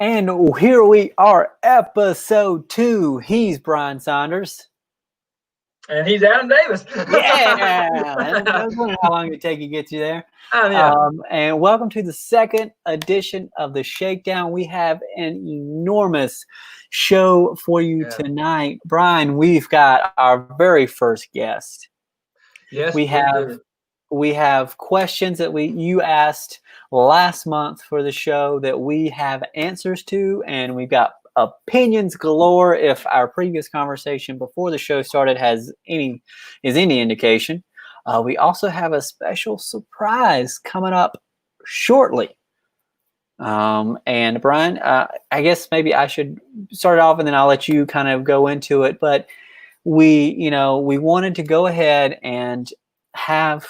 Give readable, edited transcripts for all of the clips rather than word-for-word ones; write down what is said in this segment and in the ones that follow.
And here we are, episode 2. He's Bryan Saunders. And he's Adam Davis. Yeah! I was wondering how long it would take to get you there. Yeah. And welcome to the second edition of the Shakedown. We have an enormous show for you tonight. Bryan, we've got our very first guest. Yes, we have questions that you asked last month for the show that we have answers to, and we've got opinions galore. If our previous conversation before the show started is any indication, we also have a special surprise coming up shortly. And Bryan, I guess maybe I should start it off and then I'll let you kind of go into it. But we wanted to go ahead and have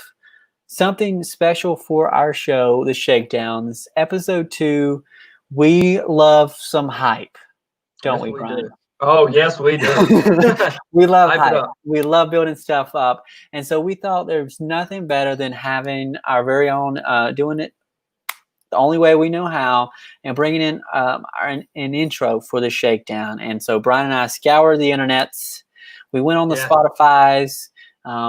something special for our show, The Shakedowns, episode 2. We love some hype, don't we, Bryan? Oh, yes, we do. We love hype. We love building stuff up. And so we thought there's nothing better than having our very own, doing it the only way we know how, and bringing in an intro for the Shakedown. And so Bryan and I scoured the internets. We went on the Spotify's.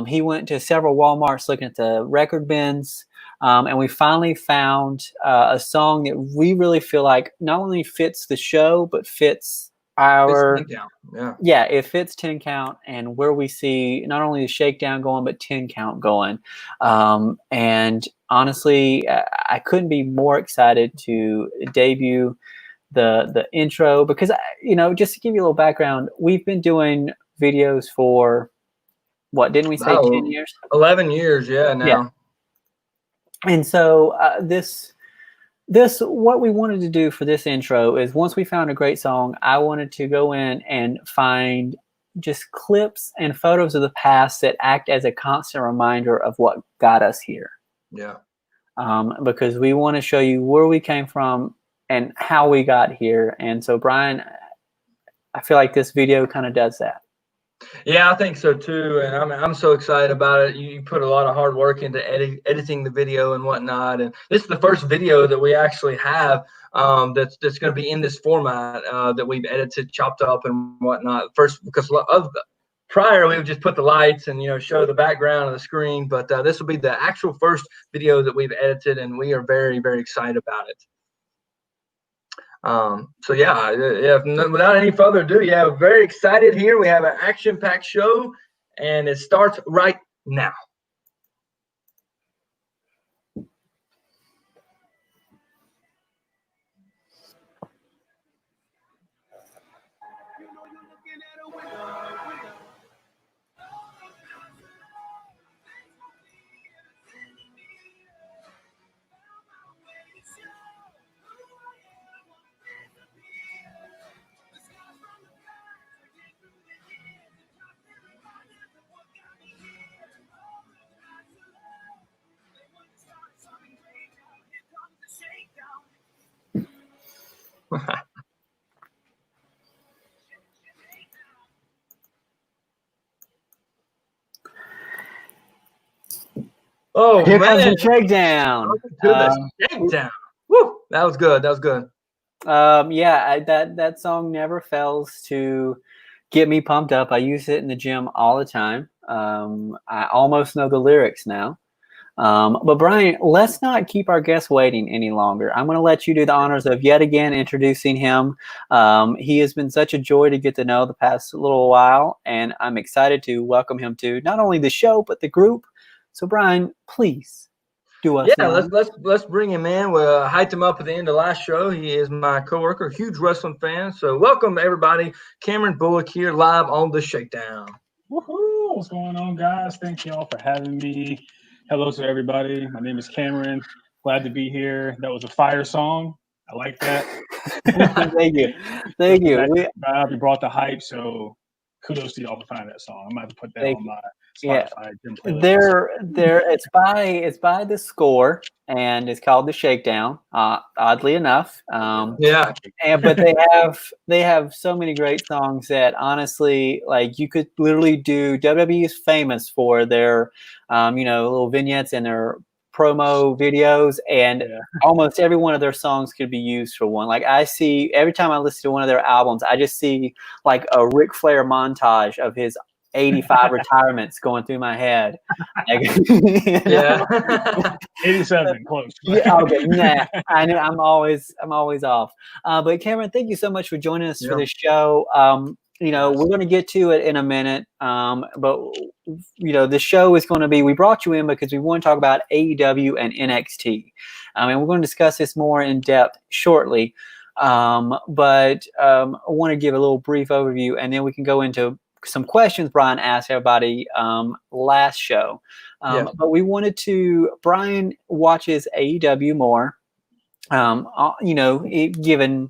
He went to several Walmarts looking at the record bins. And we finally found a song that we really feel like not only fits the show, but fits our... It's 10 count. Yeah, it fits 10 count and where we see not only the Shakedown going, but 10 count going. And honestly, I couldn't be more excited to debut the intro because, just to give you a little background, we've been doing videos for, what, didn't we say 10 years? 11 years, now. Yeah. And so this what we wanted to do for this intro is once we found a great song, I wanted to go in and find just clips and photos of the past that act as a constant reminder of what got us here. Yeah. Because we want to show you where we came from and how we got here. And so, Bryan, I feel like this video kind of does that. Yeah, I think so too, and I'm so excited about it. You put a lot of hard work into editing the video and whatnot, and this is the first video that we actually have that's going to be in this format that we've edited, chopped up, and whatnot. First, because of the prior, we would just put the lights and show the background of the screen, but this will be the actual first video that we've edited, and we are very, very excited about it. Without any further ado, very excited here. We have an action-packed show, and it starts right now. Oh, here man. comes the Shakedown. Shakedown. Woo! That was good. That song never fails to get me pumped up. I use it in the gym all the time. I almost know the lyrics now. But Bryan, let's not keep our guest waiting any longer. I'm going to let you do the honors of yet again introducing him. He has been such a joy to get to know the past little while, and I'm excited to welcome him to not only the show but the group. So Bryan, please do us. Yeah, let's bring him in. We hyped him up at the end of last show. He is my coworker, huge wrestling fan. So welcome everybody. Cameron Bullock here, live on the Shakedown. Woohoo! What's going on, guys? Thank you all for having me. Hello to everybody. My name is Cameron. Glad to be here. That was a fire song. I like that. Thank you. We brought the hype, so kudos to y'all for finding that song. I'm going to have to put that on my Spotify. It's by The Score, and it's called The Shakedown. Oddly enough, but they have so many great songs that honestly, like, you could literally do. WWE is famous for their little vignettes and their promo videos, and Yeah. almost every one of their songs could be used for one. Like I see every time I listen to one of their albums, I just see like a Ric Flair montage of his 85 retirements going through my head. Like, Yeah. 87, close. Yeah, okay, nah. I know I'm always off. But Cameron, thank you so much for joining us for Yeah. this show. Yes. We're going to get to it in a minute. But the show is going to be. We brought you in because we want to talk about AEW and NXT. And we're going to discuss this more in depth shortly. But I want to give a little brief overview, and then we can go into some questions Bryan asked everybody last show. Yeah. But we wanted to. Bryan watches AEW more. Given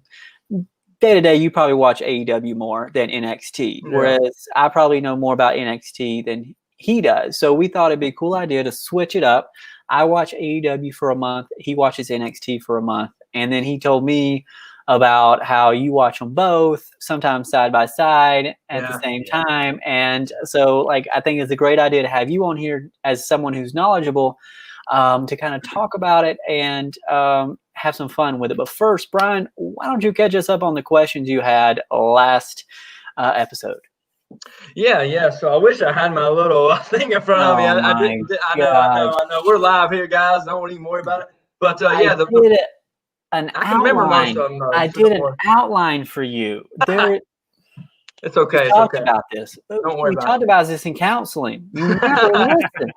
day to day, you probably watch AEW more than NXT, Yeah. whereas I probably know more about NXT than he does. So we thought it'd be a cool idea to switch it up. I watch AEW for a month. He watches NXT for a month, and then he told me about how you watch them both, sometimes side by side at the same time. And so, like, I think it's a great idea to have you on here as someone who's knowledgeable to kind of talk about it and have some fun with it. But first, Bryan, why don't you catch us up on the questions you had last episode? Yeah. So I wish I had my little thing in front of me. I didn't. I know. We're live here, guys. Don't even worry about it. But yeah, I can remember most of them. Though, I did an outline for you. It's okay. We talked about this. Don't worry we about talked about this in counseling. You never listen.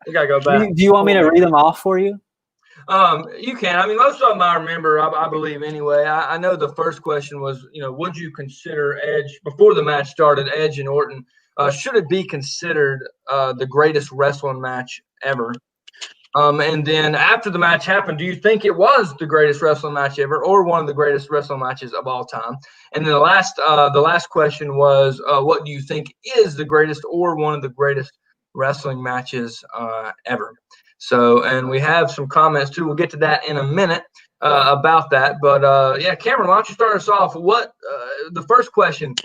We gotta go back. Do you want me to read them off for you? You can. I mean, most of them I remember. I believe anyway. I know the first question was, would you consider Edge before the match started? Edge and Orton, should it be considered the greatest wrestling match ever? And then after the match happened, do you think it was the greatest wrestling match ever, or one of the greatest wrestling matches of all time? And then the last question was, what do you think is the greatest or one of the greatest wrestling matches ever? So, and we have some comments too. We'll get to that in a minute about that. But yeah, Cameron, why don't you start us off? The first question?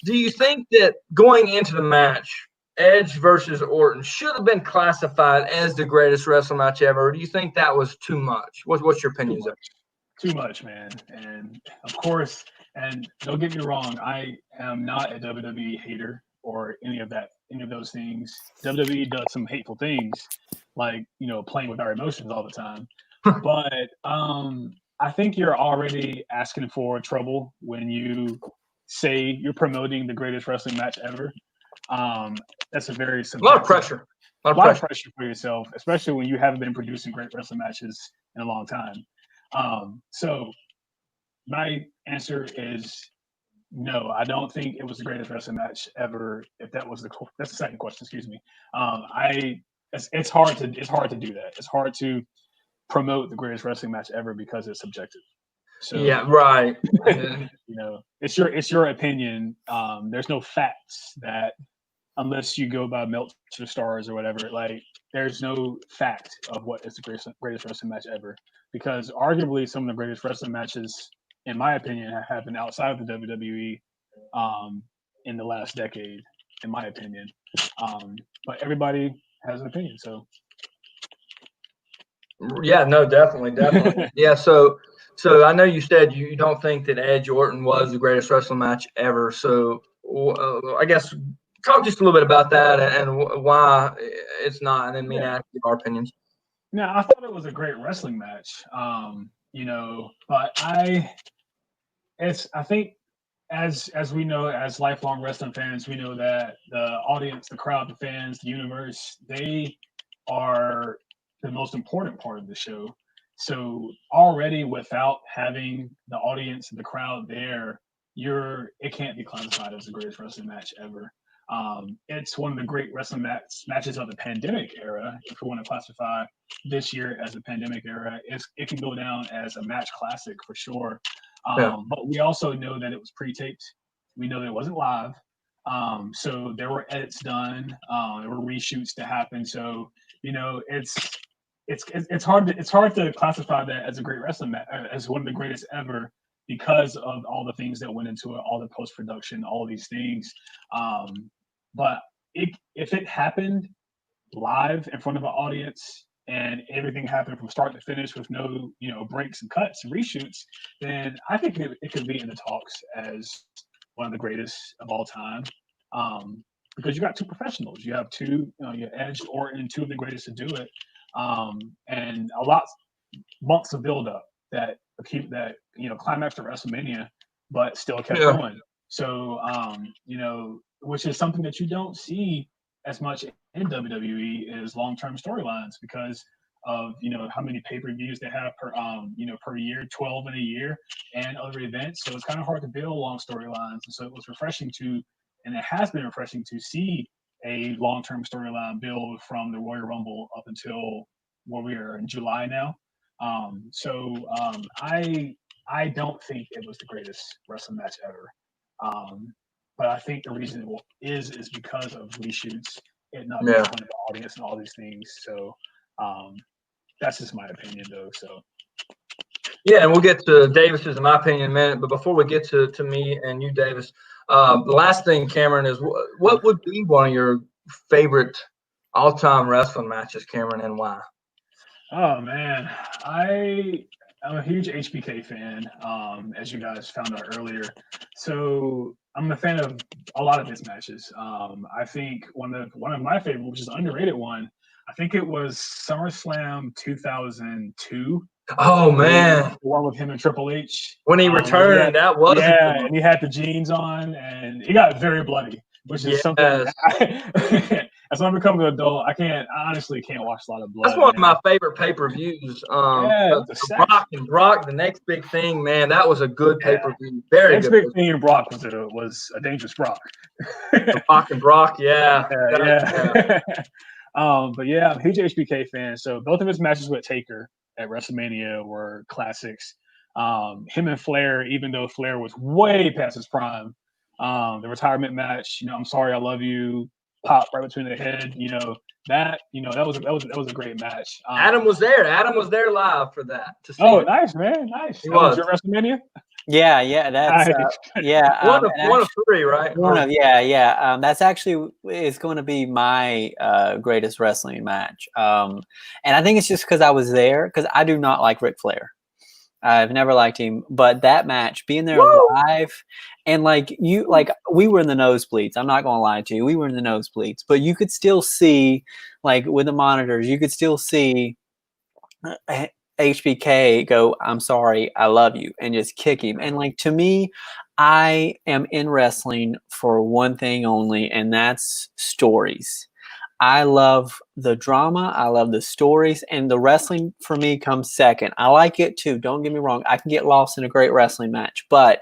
Do you think that going into the match, Edge versus Orton should have been classified as the greatest wrestling match ever, or do you think that was too much? What's your opinion? Too much, man. And of course, and don't get me wrong, I am not a WWE hater or any of those things. WWE does some hateful things, like playing with our emotions all the time. But I think you're already asking for trouble when you say you're promoting the greatest wrestling match ever. That's a very lot of pressure. A lot of pressure for yourself, especially when you haven't been producing great wrestling matches in a long time. So my answer is no. I don't think it was the greatest wrestling match ever. If that's the second question, excuse me. It's hard to do that. It's hard to promote the greatest wrestling match ever because it's subjective. So yeah, right. It's your opinion. There's no facts that, unless you go by Meltzer stars or whatever, like there's no fact of what is the greatest wrestling match ever. Because arguably some of the greatest wrestling matches, in my opinion, have happened outside of the WWE in the last decade, in my opinion. But everybody has an opinion, so. Yeah, no, definitely. Yeah, so I know you said you don't think that Edge Orton was the greatest wrestling match ever. So I guess talk just a little bit about that and why it's not, and then me and ask our opinions. No, I thought it was a great wrestling match. But I think as we know, as lifelong wrestling fans, we know that the audience, the crowd, the fans, the universe, they are the most important part of the show. So already without having the audience and the crowd there, it can't be classified as the greatest wrestling match ever. It's one of the great wrestling matches of the pandemic era. If we want to classify this year as a pandemic era, it can go down as a match classic for sure. But we also know that it was pre-taped. We know that it wasn't live. So there were edits done. There were reshoots to happen. So it's hard to classify that as a great wrestling match, as one of the greatest ever, because of all the things that went into it, all the post-production, all these things. But if it happened live in front of an audience and everything happened from start to finish with no, breaks and cuts and reshoots, then I think it could be in the talks as one of the greatest of all time. Because you got two professionals, you have two, your Edge, Orton, two of the greatest to do it, and months of build up that keep that climaxed at WrestleMania, but still kept going. So which is something that you don't see as much in WWE is long term storylines because of how many pay-per-views they have per year, 12 in a year, and other events. So it's kind of hard to build long storylines. And so it was refreshing and it has been refreshing to see a long term storyline build from the Royal Rumble up until where we are in July now. I don't think it was the greatest wrestling match ever. But I think the reason it is because of reshoots, it not being in front of the audience and all these things. So that's just my opinion, though. So yeah, and we'll get to Davis's, in my opinion, in a minute. But before we get to me and you, Davis, the last thing, Cameron, is what would be one of your favorite all-time wrestling matches, Cameron, and why? Oh man, I'm a huge HBK fan, as you guys found out earlier. So I'm a fan of a lot of his matches. I think one of my favorite, which is an underrated one, I think it was SummerSlam 2002. Oh man, the one with him and Triple H when he returned, that was and he had the jeans on, and he got very bloody, which is something. As I'm becoming an adult, I honestly can't watch a lot of blood. That's one of my favorite pay-per-views. Brock, the next big thing, man, that was a good pay-per-view. Very next good. Next big thing in Brock was a dangerous Brock. Brock, yeah. But yeah, I'm a huge HBK fan. So both of his matches with Taker at WrestleMania were classics. Him and Flair, even though Flair was way past his prime, the retirement match, I'm sorry, I love you, pop right between the head, that was a great match. Adam was there. Adam was there live for that. Nice, man, nice. He was your WrestleMania. Yeah, that's one of three, right? That's actually is going to be my greatest wrestling match, and I think it's just because I was there. Because I do not like Ric Flair. I've never liked him, but that match, being there live, and we were in the nosebleeds. I'm not going to lie to you, we were in the nosebleeds, but you could still see, with the monitors, you could still see HBK go, "I'm sorry, I love you," and just kick him. And to me, I am in wrestling for one thing only, and that's stories. I love the drama. I love the stories, and the wrestling for me comes second. I like it too. Don't get me wrong. I can get lost in a great wrestling match, but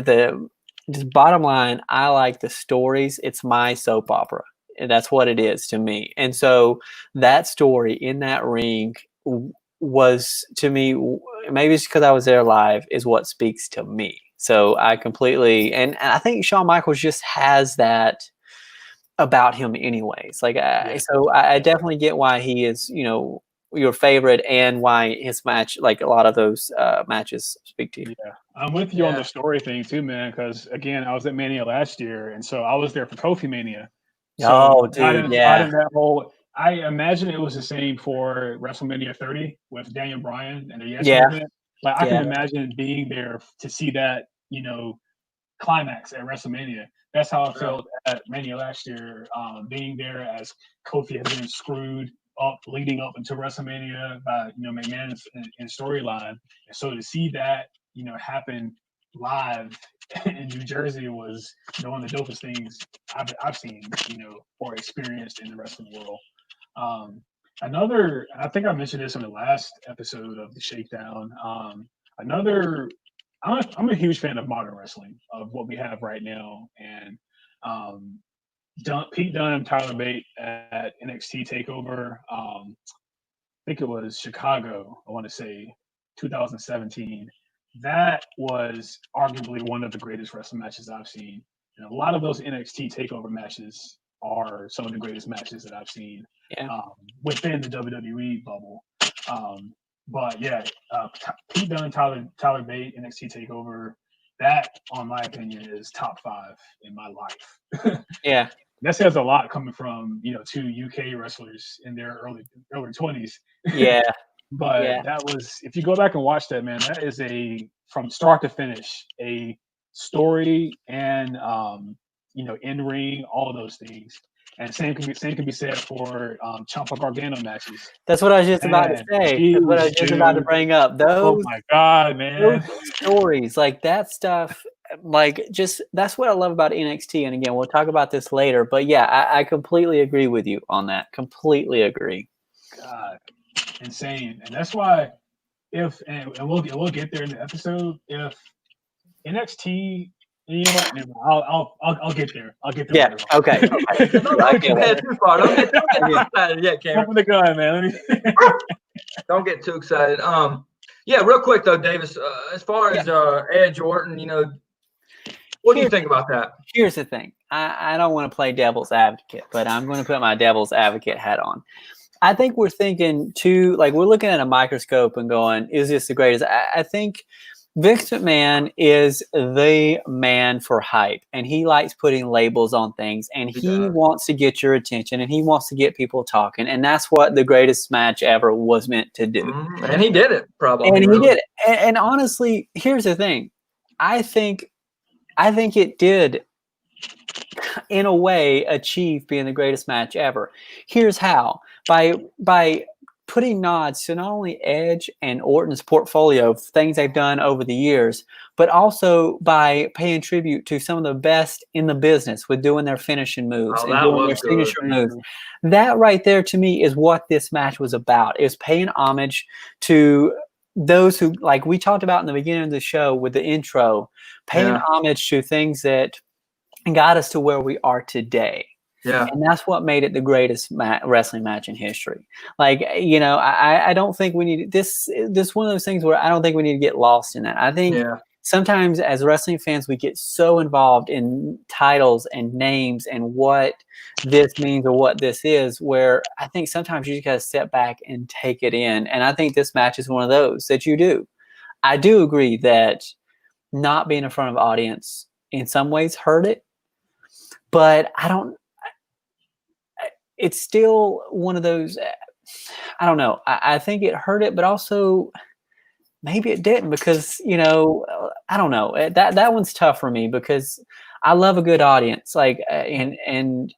just bottom line, I like the stories. It's my soap opera. And that's what it is to me. And so that story in that ring was, to me, maybe it's because I was there live, is what speaks to me. So I completely, and I think Shawn Michaels just has that about him anyways. So I definitely get why he is, your favorite, and why his match, a lot of those matches speak to you. Yeah, I'm with you on the story thing too, man, because again, I was at Mania last year, and so I was there for Kofi Mania. So I imagine it was the same for WrestleMania 30 with Daniel Bryan and the event. I can imagine being there to see that, climax at WrestleMania. That's how I felt at Mania last year, being there as Kofi had been screwed up leading up into WrestleMania by McMahon in storyline, and so to see that happen live in New Jersey was one of the dopest things I've seen or experienced in the wrestling world. I think I mentioned this in the last episode of the Shakedown. I'm a huge fan of modern wrestling, of what we have right now, and Pete Dunne and Tyler Bate at NXT Takeover. I think it was Chicago, I want to say 2017. That was arguably one of the greatest wrestling matches I've seen. And a lot of those NXT Takeover matches are some of the greatest matches that I've seen within the WWE bubble. But yeah, Pete Dunne, Tyler Bate, NXT Takeover. That, on my opinion, is top 5 in my life. Yeah. that says a lot coming from, two UK wrestlers in their early 20s. Yeah. But Yeah. that was, if you go back and watch that, man, that is from start to finish, a story and, in ring, all of those things. And same can be said for Ciampa Gargano matches. That's what I was just about to say. That's what I was just about to bring up. Oh my God, those man. stories, like that stuff, that's what I love about NXT. And again, we'll talk about this later. But yeah, I completely agree with you on that. Completely agree. God, insane. And that's why and we'll get there in the episode, if NXT, you know what? I'll get there. I'll get there. Yeah. Later. Okay. Don't get too far. Don't get too excited yet, Cameron. Open the gun, man. Don't get too excited. Yeah, real quick though, Davis. As far as Edge Orton, what do you think about that? Here's the thing. I don't want to play devil's advocate, but I'm going to put my devil's advocate hat on. I think we're thinking we're looking at a microscope and going, is this the greatest? I think Vince McMahon is the man for hype, and he likes putting labels on things, and he wants to get your attention, and he wants to get people talking, and that's what the greatest match ever was meant to do. And he did it, probably. And he did it. And honestly, here's the thing. I think it did, in a way, achieve being the greatest match ever. Here's how. By putting nods to not only Edge and Orton's portfolio of things they've done over the years, but also by paying tribute to some of the best in the business with doing their finishing moves and doing their signature moves. That right there, to me, is what this match was about. It was paying homage to those who, like we talked about in the beginning of the show with the intro, paying homage to things that got us to where we are today. Yeah. And that's what made it the greatest wrestling match in history. I don't think we need this one of those things where I don't think we need to get lost in that. I think sometimes as wrestling fans, we get so involved in titles and names and what this means or what this is, where I think sometimes you just got to step back and take it in. And I think this match is one of those that you do. I do agree that not being in front of audience in some ways hurt it, but it's still one of those, I don't know. I think it hurt it, but also maybe it didn't because, I don't know. That one's tough for me because I love a good audience, and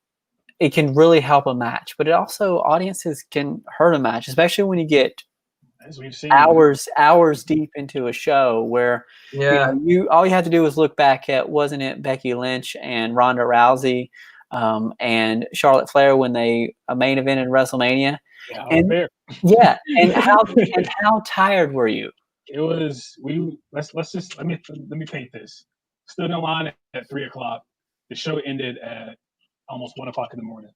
it can really help a match, but it also, audiences can hurt a match, especially when you get as we've seen hours deep into a show where all you have to do is look back at, wasn't it Becky Lynch and Ronda Rousey and Charlotte Flair when they main event in WrestleMania? And how tired were you? It was let me paint this. Stood in line at 3:00. The show ended at almost 1:00 in the morning,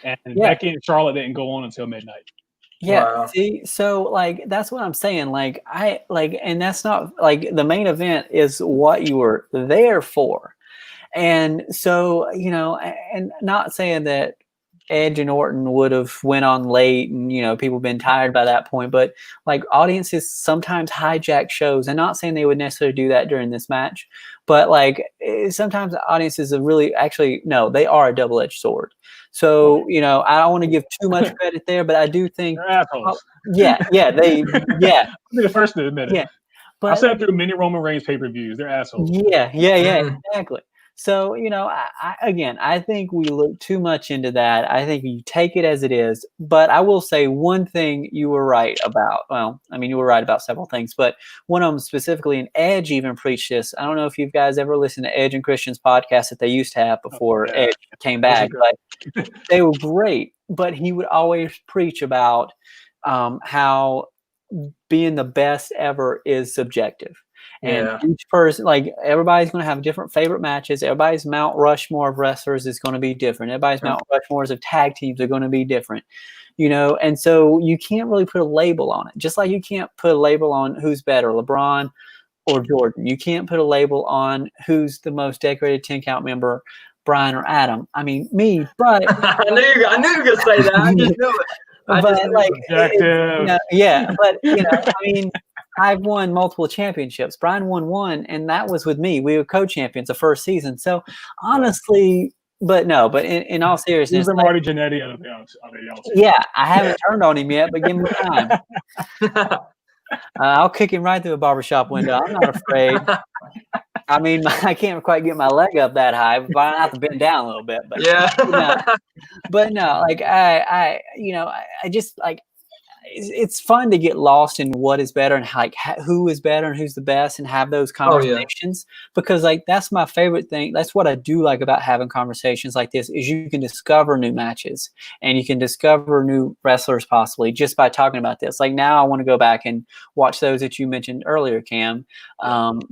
and Becky and Charlotte didn't go on until midnight. Yeah. Wow. See, so that's what I'm saying. And that's not the main event is what you were there for. And so, and not saying that Edge and Orton would have went on late and, people been tired by that point, but audiences sometimes hijack shows, and not saying they would necessarily do that during this match, but sometimes audiences are really, actually, no, they are a double-edged sword. So, I don't want to give too much credit there, but I do think, they're assholes. I'll be the first to admit it. Yeah. But I've said through many Roman Reigns pay-per-views, they're assholes. Yeah, exactly. So, I think we look too much into that. I think you take it as it is. But I will say one thing you were right about. Well, you were right about several things, but one of them specifically, and Edge even preached this. I don't know if you guys ever listened to Edge and Christian's podcast that they used to have before Edge came back. But they were great. But he would always preach about how being the best ever is subjective. And each person, everybody's going to have different favorite matches. Everybody's Mount Rushmore of wrestlers is going to be different. Everybody's Mount Rushmores of tag teams are going to be different, and so you can't really put a label on it. Just like you can't put a label on who's better, LeBron or Jordan. You can't put a label on who's the most decorated 10-count member, Bryan or Adam. Me, but I knew you were going to say that. I just knew it. But I've won multiple championships. Bryan won one, and that was with me. We were co-champions the first season. So honestly, but in all seriousness, Use like, Marty Jannetty out of y'all too. yeah, I haven't turned on him yet, but give him time. I'll kick him right through a barbershop window. I'm not afraid. I mean, I can't quite get my leg up that high, but I have to bend down a little bit. But but no, like I just like it's fun to get lost in what is better and like who is better and who's the best and have those conversations because like that's my favorite thing. That's what I do like about having conversations like this is you can discover new matches and you can discover new wrestlers possibly just by talking about this. Like now I want to go back and watch those that you mentioned earlier, Cam,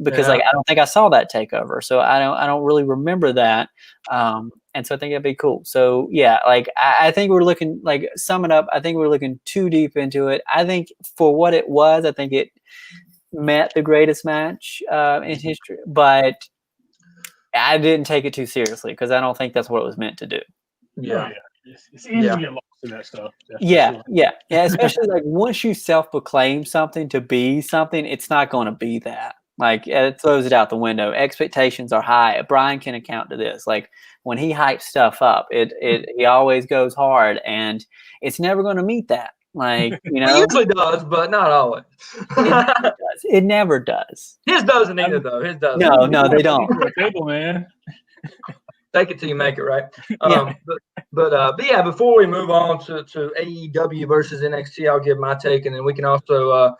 because like I don't think I saw that takeover, so I don't really remember that. And so I think that'd be cool. So yeah, like I think we're looking like sum it up. I think we're looking too deep into it. I think for what it was, I think it met the greatest match in history, but I didn't take it too seriously because I don't think that's what it was meant to do. Yeah, it's easy to get lost in that stuff. Yeah, especially like once you self-proclaim something to be something, it's not going to be that. Like it throws it out the window. Expectations are high. Bryan can account to this. Like when he hypes stuff up, he always goes hard, and it's never going to meet that. Like It usually does, but not always. It never does. His doesn't either, though. His doesn't. No, they don't. Table, man. Take it till you make it, right? But yeah, before we move on to AEW versus NXT, I'll give my take, and then we can also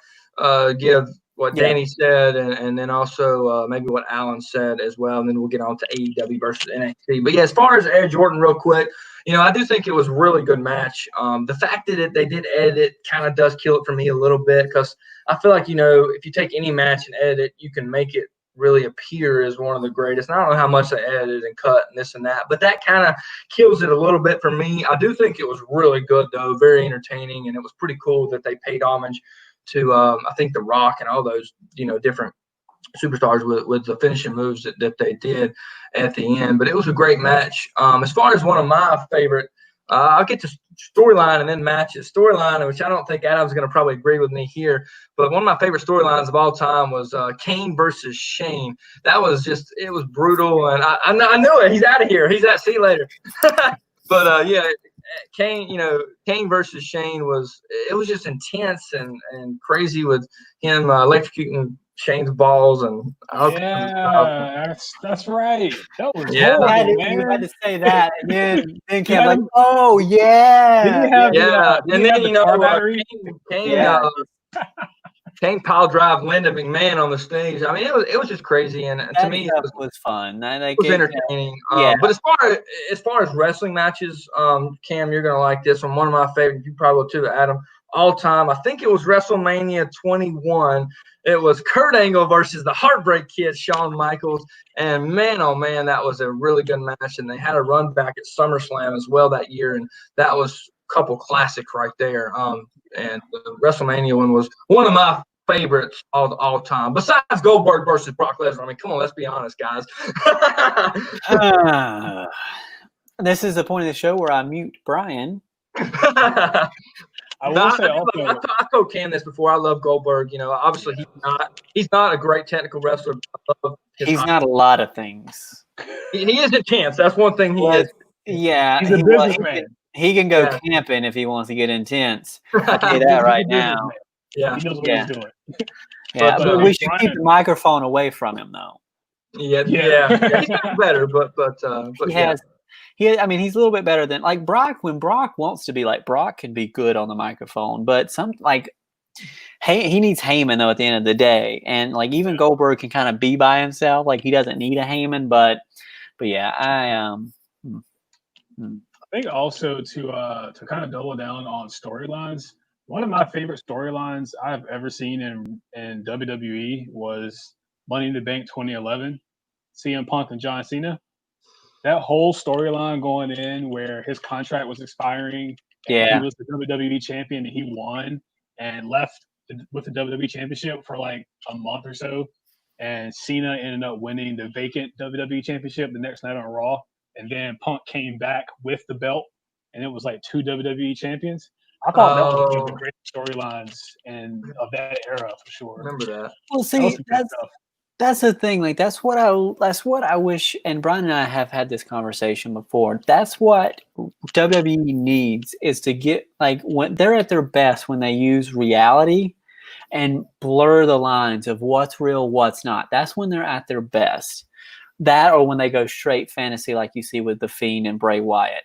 give what Danny said, and then also maybe what Alan said as well, and then we'll get on to AEW versus NXT. But yeah, as far as Edge Orton, real quick, I do think it was a really good match. The fact that they did edit it kind of does kill it for me a little bit because I feel like if you take any match and edit it, you can make it really appear as one of the greatest. And I don't know how much they edited and cut and this and that, but that kind of kills it a little bit for me. I do think it was really good, though, very entertaining, and it was pretty cool that they paid homage to I think The Rock and all those different superstars with the finishing moves that they did at the end. But it was a great match. As far as one of my favorite, I'll get to storyline and then matches. Storyline, which I don't think Adam's going to probably agree with me here, but one of my favorite storylines of all time was Kane versus Shane. That was it was brutal, and I knew it. He's out of here. He's at see you later. But yeah. Kane versus Shane was just intense and crazy with him electrocuting Shane's balls and that's right. That was horrible, man. You had to say that, and then Cam like, oh yeah, and then Kane pile drive Linda McMahon on the stage. I mean, it was just crazy, and to me, it was fun. It was entertaining. But as far as wrestling matches, Cam, you're gonna like this one. One of my favorites. You probably will too, Adam. All time. I think it was WrestleMania 21. It was Kurt Angle versus the Heartbreak Kid, Shawn Michaels, and man, oh man, that was a really good match. And they had a run back at SummerSlam as well that year, and that was a couple classics right there. And the WrestleMania one was one of my favorites all time, besides Goldberg versus Brock Lesnar. I mean, come on, let's be honest, guys. This is the point of the show where I mute Bryan. I will say also, I told Cam this before. I love Goldberg. Obviously he's not a great technical wrestler. He's not a lot of things. He is intense. That's one thing he is. Yeah, he's a businessman. He can go camping if he wants to get intense. I'll tell you that right now. Yeah, he knows what he's doing. Yeah, but we should keep the microphone away from him, though. Yeah. He's gotten better, but he has. I mean, he's a little bit better than like Brock. When Brock wants to be like Brock, can be good on the microphone, but he needs Heyman though at the end of the day, and like even Goldberg can kind of be by himself. Like he doesn't need a Heyman, but yeah, I think also to kind of double down on storylines. One of my favorite storylines I've ever seen in WWE was Money in the Bank 2011, CM Punk and John Cena. That whole storyline going in where his contract was expiring, and he was the WWE champion, and he won and left with the WWE championship for like a month or so, and Cena ended up winning the vacant WWE championship the next night on Raw, and then Punk came back with the belt, and it was like two WWE champions. I thought that was one of the great storylines of that era for sure. Remember that? Well, see, That's the thing. Like that's what I wish. And Brian and I have had this conversation before. That's what WWE needs is to get like when they're at their best when they use reality and blur the lines of what's real, what's not. That's when they're at their best. That or when they go straight fantasy, like you see with the Fiend and Bray Wyatt.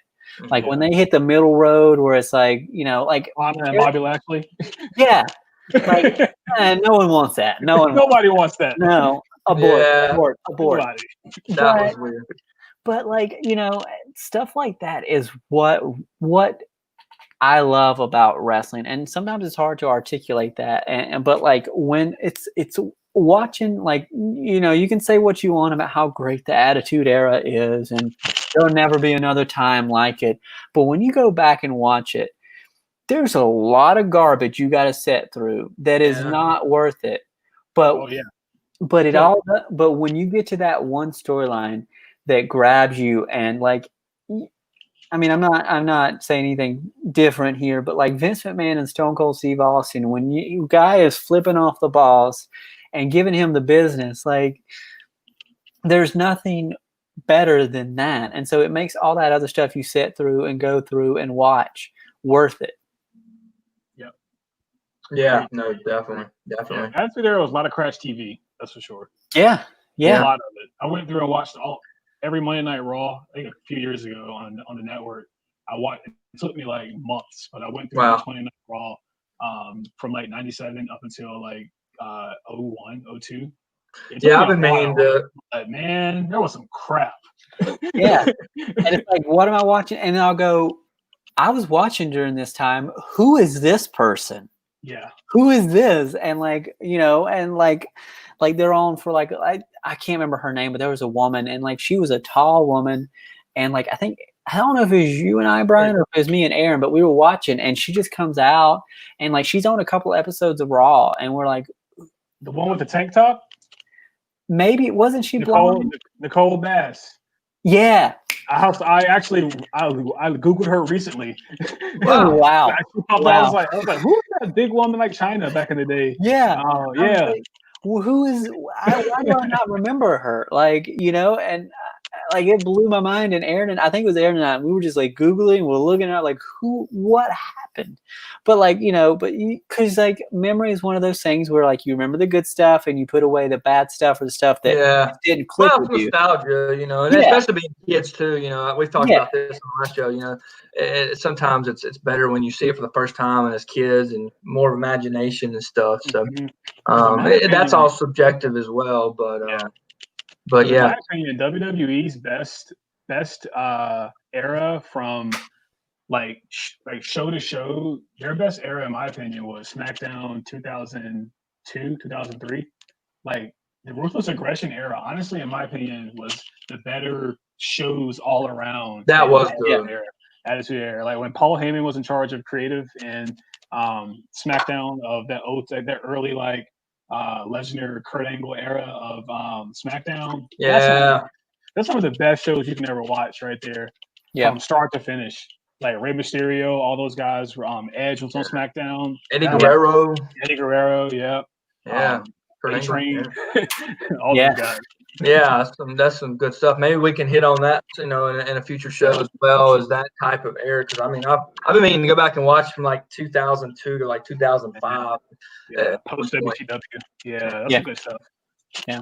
Like when they hit the middle road, where it's like like Lana and Bobby Lashley. yeah, like no one wants that. Nobody wants that. No. Abort. Nobody. That was weird. But like, stuff like that is what I love about wrestling. And sometimes it's hard to articulate that. But like when it's watching, like, you can say what you want about how great the Attitude Era is and there'll never be another time like it. But when you go back and watch it, there's a lot of garbage you got to sit through that is not worth it. But but when you get to that one storyline that grabs you and like, I mean, I'm not saying anything different here, but like Vince McMahon and Stone Cold Steve Austin, when you guy is flipping off the balls and giving him the business, like there's nothing better than that. And so it makes all that other stuff you sit through and go through and watch worth it. Yep. Yeah, no, definitely. Actually, there was a lot of Crash TV. That's for sure. Yeah. A lot of it. I went through and watched every Monday Night Raw. I think a few years ago on the network. I watched. It took me like months, but I went through each Monday Night Raw from like '97 up until like 01, 02. Yeah, I've been meaning to. Man, there was some crap. Yeah, and it's like, what am I watching? And then I'll go, I was watching during this time. Who is this person? Yeah. Who is this? And like, and like they're on for like, I can't remember her name, but there was a woman and like, she was a tall woman. And like, I don't know if it was you and I, Brian, or if it was me and Aaron, but we were watching and she just comes out and like, she's on a couple episodes of Raw and we're like. The one with the tank top? Maybe it wasn't she blonde? Nicole Bass. Yeah. I Googled her recently. Wow. I was like, who is that big woman like China back in the day? Yeah. Oh, yeah. Like, well, why do I not remember her? Like, and like it blew my mind. And Aaron, and I think it was Aaron and I, we were just like Googling, we're looking at like what happened? But like, because like memory is one of those things where like you remember the good stuff and you put away the bad stuff or the stuff that didn't click with you. Nostalgia, and especially being kids too. We've talked about this on the last show. Sometimes it's better when you see it for the first time and as kids and more imagination and stuff. So that's all subjective as well. But in my opinion, WWE's best era from like show to show, their best era in my opinion was SmackDown 2002, 2003. Like the Ruthless Aggression era, honestly, in my opinion, was the better shows all around. That was good. Attitude Era. Like when Paul Heyman was in charge of creative and SmackDown of that early like legendary Kurt Angle era of SmackDown. Yeah. That's one of the best shows you can ever watch right there. Yeah. From start to finish. Like Rey Mysterio, all those guys were Edge was on SmackDown. Eddie Guerrero, yeah. A-Train. All those guys. Yeah, that's some good stuff. Maybe we can hit on that, in a future show as well as that type of era. Because I mean, I've been meaning to go back and watch from like 2002 to like 2005. Post WCW. Yeah, that's some good stuff. Yeah.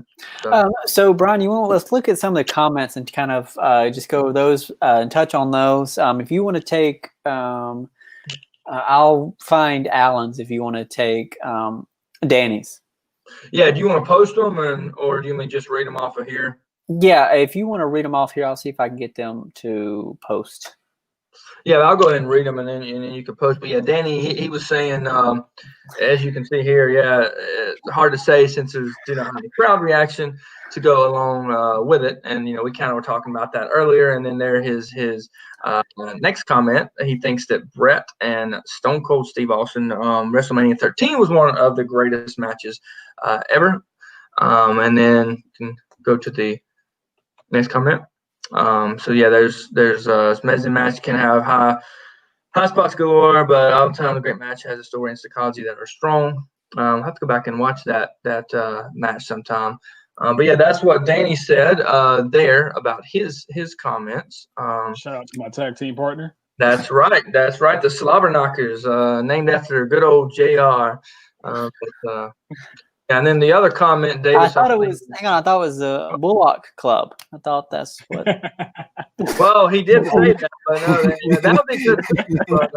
So Brian, let's look at some of the comments and kind of just go over those and touch on those. If you want to take, I'll find Alan's. If you want to take Danny's. Yeah. Do you want to post them or do you want me to just read them off of here? Yeah. If you want to read them off here, I'll see if I can get them to post. Yeah, I'll go ahead and read them and then you can post. But yeah, Danny, he was saying, as you can see here, it's hard to say since there's not any crowd reaction to go along with it. And we kind of were talking about that earlier. And then there his next comment. He thinks that Brett and Stone Cold Steve Austin WrestleMania 13 was one of the greatest matches ever. And then you can go to the next comment. So yeah, there's amazing match can have high spots galore, but all the time the great match has a story and psychology that are strong. I'll have to go back and watch that match sometime. But yeah, that's what Danny said there about his comments. Shout out to my tag team partner. That's right. That's right. The Slobber Knockers, named after good old JR. And then the other comment, Davis. I thought it was. Hang on, I thought it was the Bullock Club. I thought that's what. Well, he did say that, but no, that would be good too. But,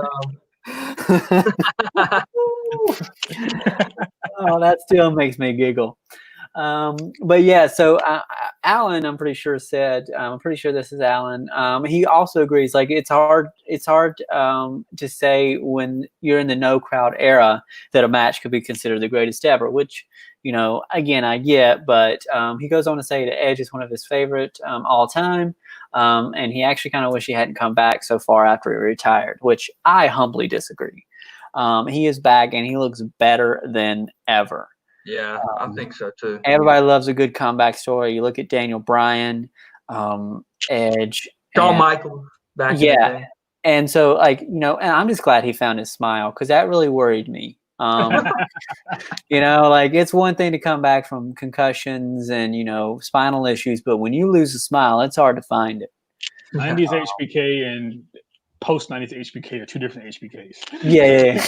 oh, that still makes me giggle. But yeah, so Alan, I'm pretty sure said, I'm pretty sure this is Alan. He also agrees, like it's hard to say when you're in the no crowd era that a match could be considered the greatest ever, which, again, I get, but he goes on to say that Edge is one of his favorite all time. And he actually kind of wish he hadn't come back so far after he retired, which I humbly disagree. He is back and he looks better than ever. Yeah, I think so too. Everybody loves a good comeback story. You look at Daniel Bryan, Edge, Shawn Michaels back in the day. And so and I'm just glad he found his smile because that really worried me. It's one thing to come back from concussions and spinal issues, but when you lose a smile, it's hard to find it. 90s HBK and post 90s HBK are two different HBKs. Yeah.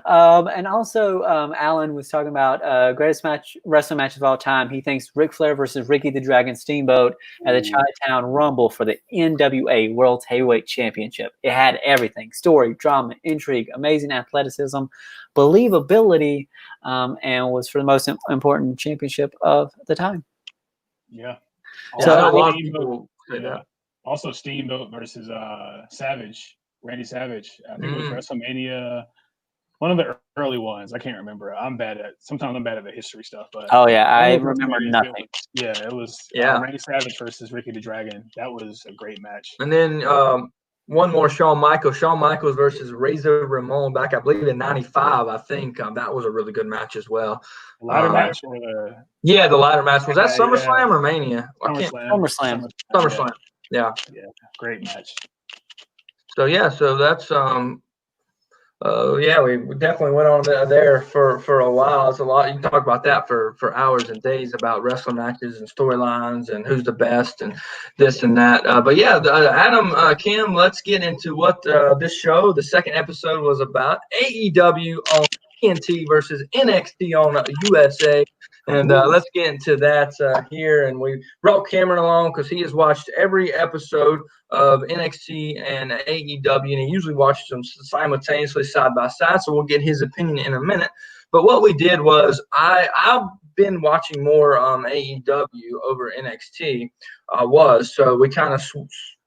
And also, Alan was talking about greatest wrestling match of all time. He thinks Ric Flair versus Ricky the Dragon Steamboat at the Chi-Town Rumble for the NWA World Heavyweight Championship. It had everything: story, drama, intrigue, amazing athleticism, believability, and was for the most important championship of the time. Yeah. Also, Steamboat versus Randy Savage. I think it was WrestleMania. One of the early ones. I can't remember. Sometimes I'm bad at the history stuff. But I remember nothing. It was Randy Savage versus Ricky the Dragon. That was a great match. And then one more, Shawn Michaels versus Razor Ramon back, I believe, in '95. I think that was a really good match as well. Ladder match or the ladder match. Was that SummerSlam or Mania? SummerSlam. Yeah, great match. So that's we definitely went on there for a while. It's a lot. You can talk about that for hours and days about wrestling matches and storylines and who's the best and this and that. Adam, Kim, let's get into what this show, the second episode, was about. AEW on TNT versus NXT on USA. And let's get into that here. And we brought Cameron along because he has watched every episode of NXT and AEW, and he usually watches them simultaneously side by side. So we'll get his opinion in a minute. But what we did was I've been watching more AEW over NXT. So we kind of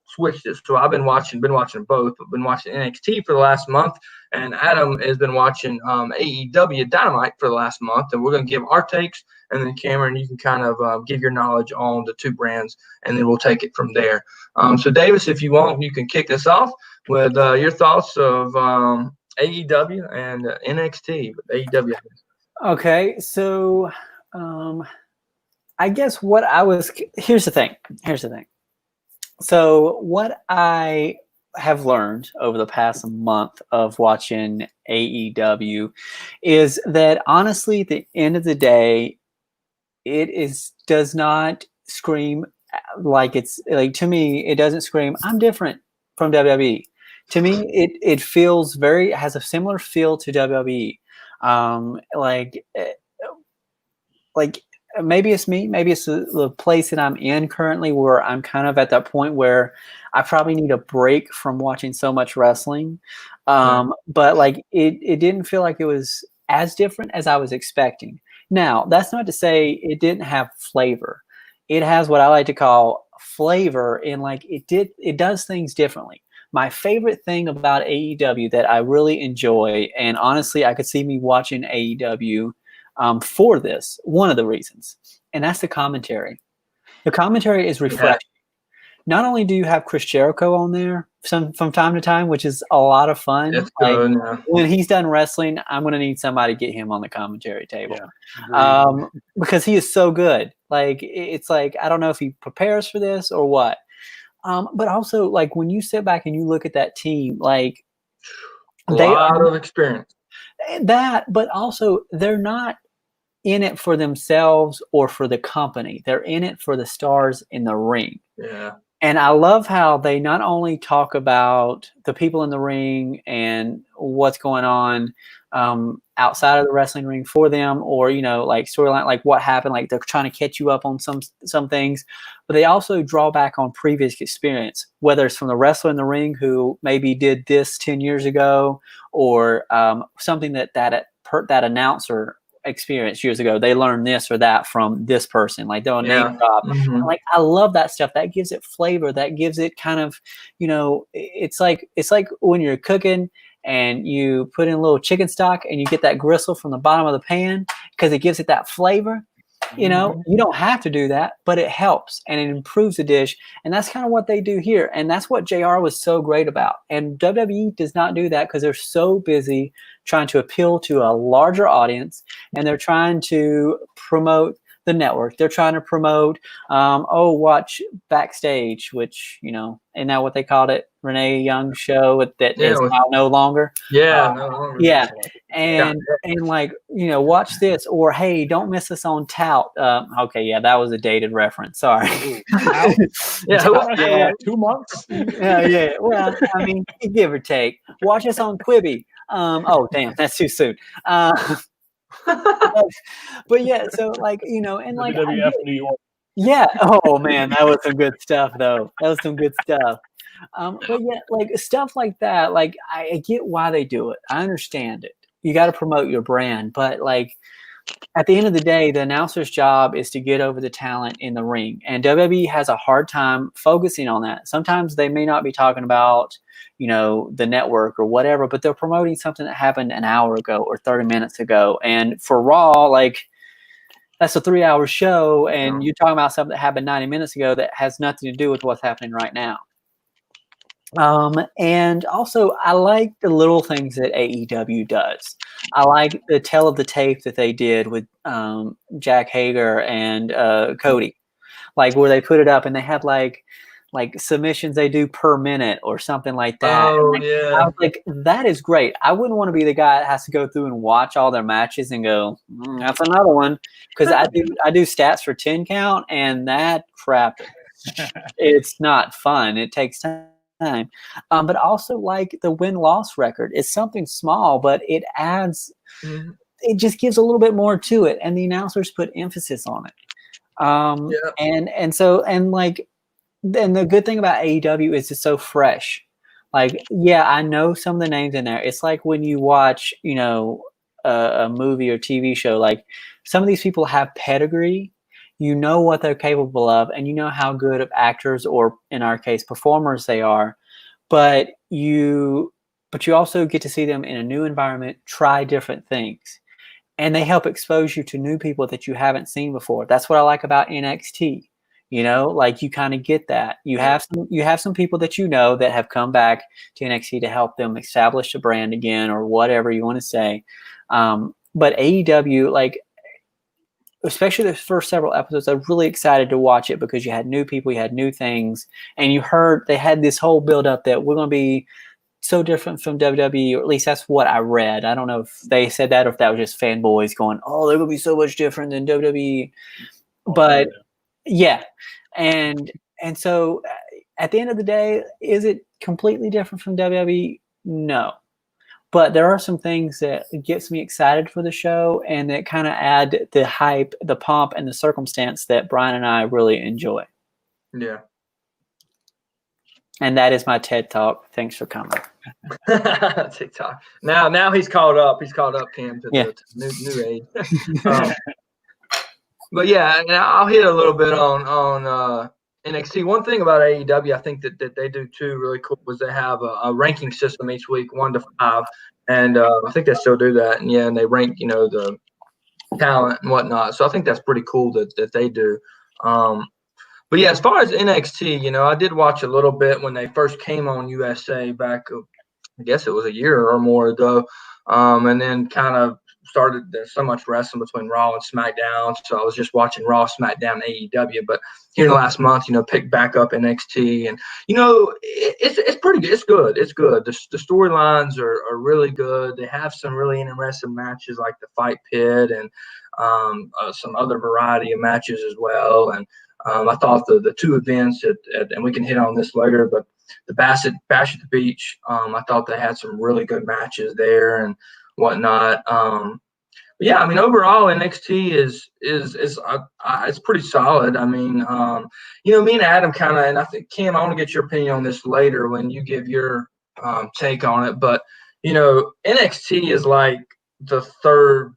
switched it. So I've been watching both. I've been watching NXT for the last month, and Adam has been watching AEW Dynamite for the last month. And we're going to give our takes, and then Cameron, you can kind of give your knowledge on the two brands, and then we'll take it from there. So Davis, if you want, you can kick this off with your thoughts of AEW and NXT. AEW. Okay, so I guess here's the thing. So what I have learned over the past month of watching AEW is that honestly, at the end of the day, does not scream to me, it doesn't scream, I'm different from WWE. To me, it feels has a similar feel to WWE. Maybe it's me. Maybe it's the place that I'm in currently where I'm kind of at that point where I probably need a break from watching so much wrestling. But it didn't feel like it was as different as I was expecting. Now, that's not to say it didn't have flavor. It has what I like to call flavor in it does things differently. My favorite thing about AEW that I really enjoy, and honestly, I could see me watching AEW for this, one of the reasons, and that's the commentary. The commentary is refreshing. Not only do you have Chris Jericho on there from time to time, which is a lot of fun. That's good, when he's done wrestling, I'm going to need somebody to get him on the commentary table because he is so good. It's I don't know if he prepares for this or what. But also, when you sit back and you look at that team, a lot of experience. But also they're not in it for themselves or for the company. They're in it for the stars in the ring. Yeah. And I love how they not only talk about the people in the ring and what's going on outside of the wrestling ring for them, or, you know, like storyline, like what happened, like they're trying to catch you up on some things, but they also draw back on previous experience, whether it's from the wrestler in the ring who maybe did this 10 years ago, or something that announcer experience years ago. They learned this or that from this person, like they'll name drop. Mm-hmm. Like, I love that stuff. That gives it flavor. That gives it kind of, you know, it's like when you're cooking and you put in a little chicken stock and you get that gristle from the bottom of the pan because it gives it that flavor. You know, you don't have to do that, but it helps and it improves the dish. And that's kind of what they do here. And that's what JR was so great about. And WWE does not do that because they're so busy trying to appeal to a larger audience, and they're trying to promote the network. They're trying to promote, watch Backstage, which, you know, isn't that what they called it? Renee Young's show that is now no longer. Yeah, no longer. Yeah. And like, you know, watch this, or hey, don't miss us on Tout. Okay, yeah, that was a dated reference. Sorry. Yeah, 2 months. Yeah. Well, I mean, give or take. Watch us on Quibi. Oh, damn, that's too soon. But yeah, so like, you know, and like WWF New York. Yeah. Oh man, that was some good stuff though. That was some good stuff. But yeah, like stuff like that, like I get why they do it. I understand it. You got to promote your brand, but like at the end of the day, the announcer's job is to get over the talent in the ring, and WWE has a hard time focusing on that. Sometimes they may not be talking about, you know, the network or whatever, but they're promoting something that happened an hour ago or 30 minutes ago. And for Raw, like, that's a 3-hour show, and you're talking about something that happened 90 minutes ago that has nothing to do with what's happening right now. And also, I like the little things that AEW does. I like the tell of the tape that they did with Jack Hager and Cody, like where they put it up and they had like submissions they do per minute or something like that. Oh, like, yeah. I was like, that is great. I wouldn't want to be the guy that has to go through and watch all their matches and go, that's another one, because I do stats for 10 count, and that crap, it's not fun. It takes time. But also, like, the win-loss record is something small, but it adds. Mm-hmm. It just gives a little bit more to it, and the announcers put emphasis on it. And the good thing about AEW is it's so fresh. Like, yeah, I know some of the names in there. It's like when you watch, you know, a movie or TV show. Like, some of these people have pedigree. You know what they're capable of, and you know how good of actors, or in our case, performers they are. But you also get to see them in a new environment, try different things, and they help expose you to new people that you haven't seen before. That's what I like about NXT. You know, like, you kind of get that. You have some people that you know that have come back to NXT to help them establish a brand again, or whatever you want to say. But AEW, like, especially the first several episodes, I'm really excited to watch it because you had new people, you had new things, and you heard they had this whole build up that we're going to be so different from WWE, or at least that's what I read. I don't know if they said that or if that was just fanboys going, oh, they're going to be so much different than WWE. But yeah. And so at the end of the day, is it completely different from WWE? No. But there are some things that gets me excited for the show, and that kind of add the hype, the pomp, and the circumstance that Bryan and I really enjoy. Yeah. And that is my TED Talk. Thanks for coming. TikTok. Now he's caught up. He's caught up, Cam, to the new age. But yeah, and I'll hit a little bit on NXT. One thing about AEW, I think that they do too really cool, was they have a ranking system each week, 1 to 5, and I think they still do that. And they rank, you know, the talent and whatnot. So I think that's pretty cool that they do. But yeah, as far as NXT, you know, I did watch a little bit when they first came on USA back, I guess it was a year or more ago, and then kind of there's so much wrestling between Raw and SmackDown, so I was just watching Raw, SmackDown, AEW. But here in the last month, picked back up NXT, and it's pretty good. It's good. It's good. The storylines are really good. They have some really interesting matches like the Fight Pit and some other variety of matches as well. And I thought the two events and we can hit on this later, but the Bash at the Beach, I thought they had some really good matches there and whatnot. But yeah, I mean, overall NXT is it's pretty solid. I mean, me and Adam kind of, and I think Kim, I want to get your opinion on this later when you give your take on it. But NXT is like the third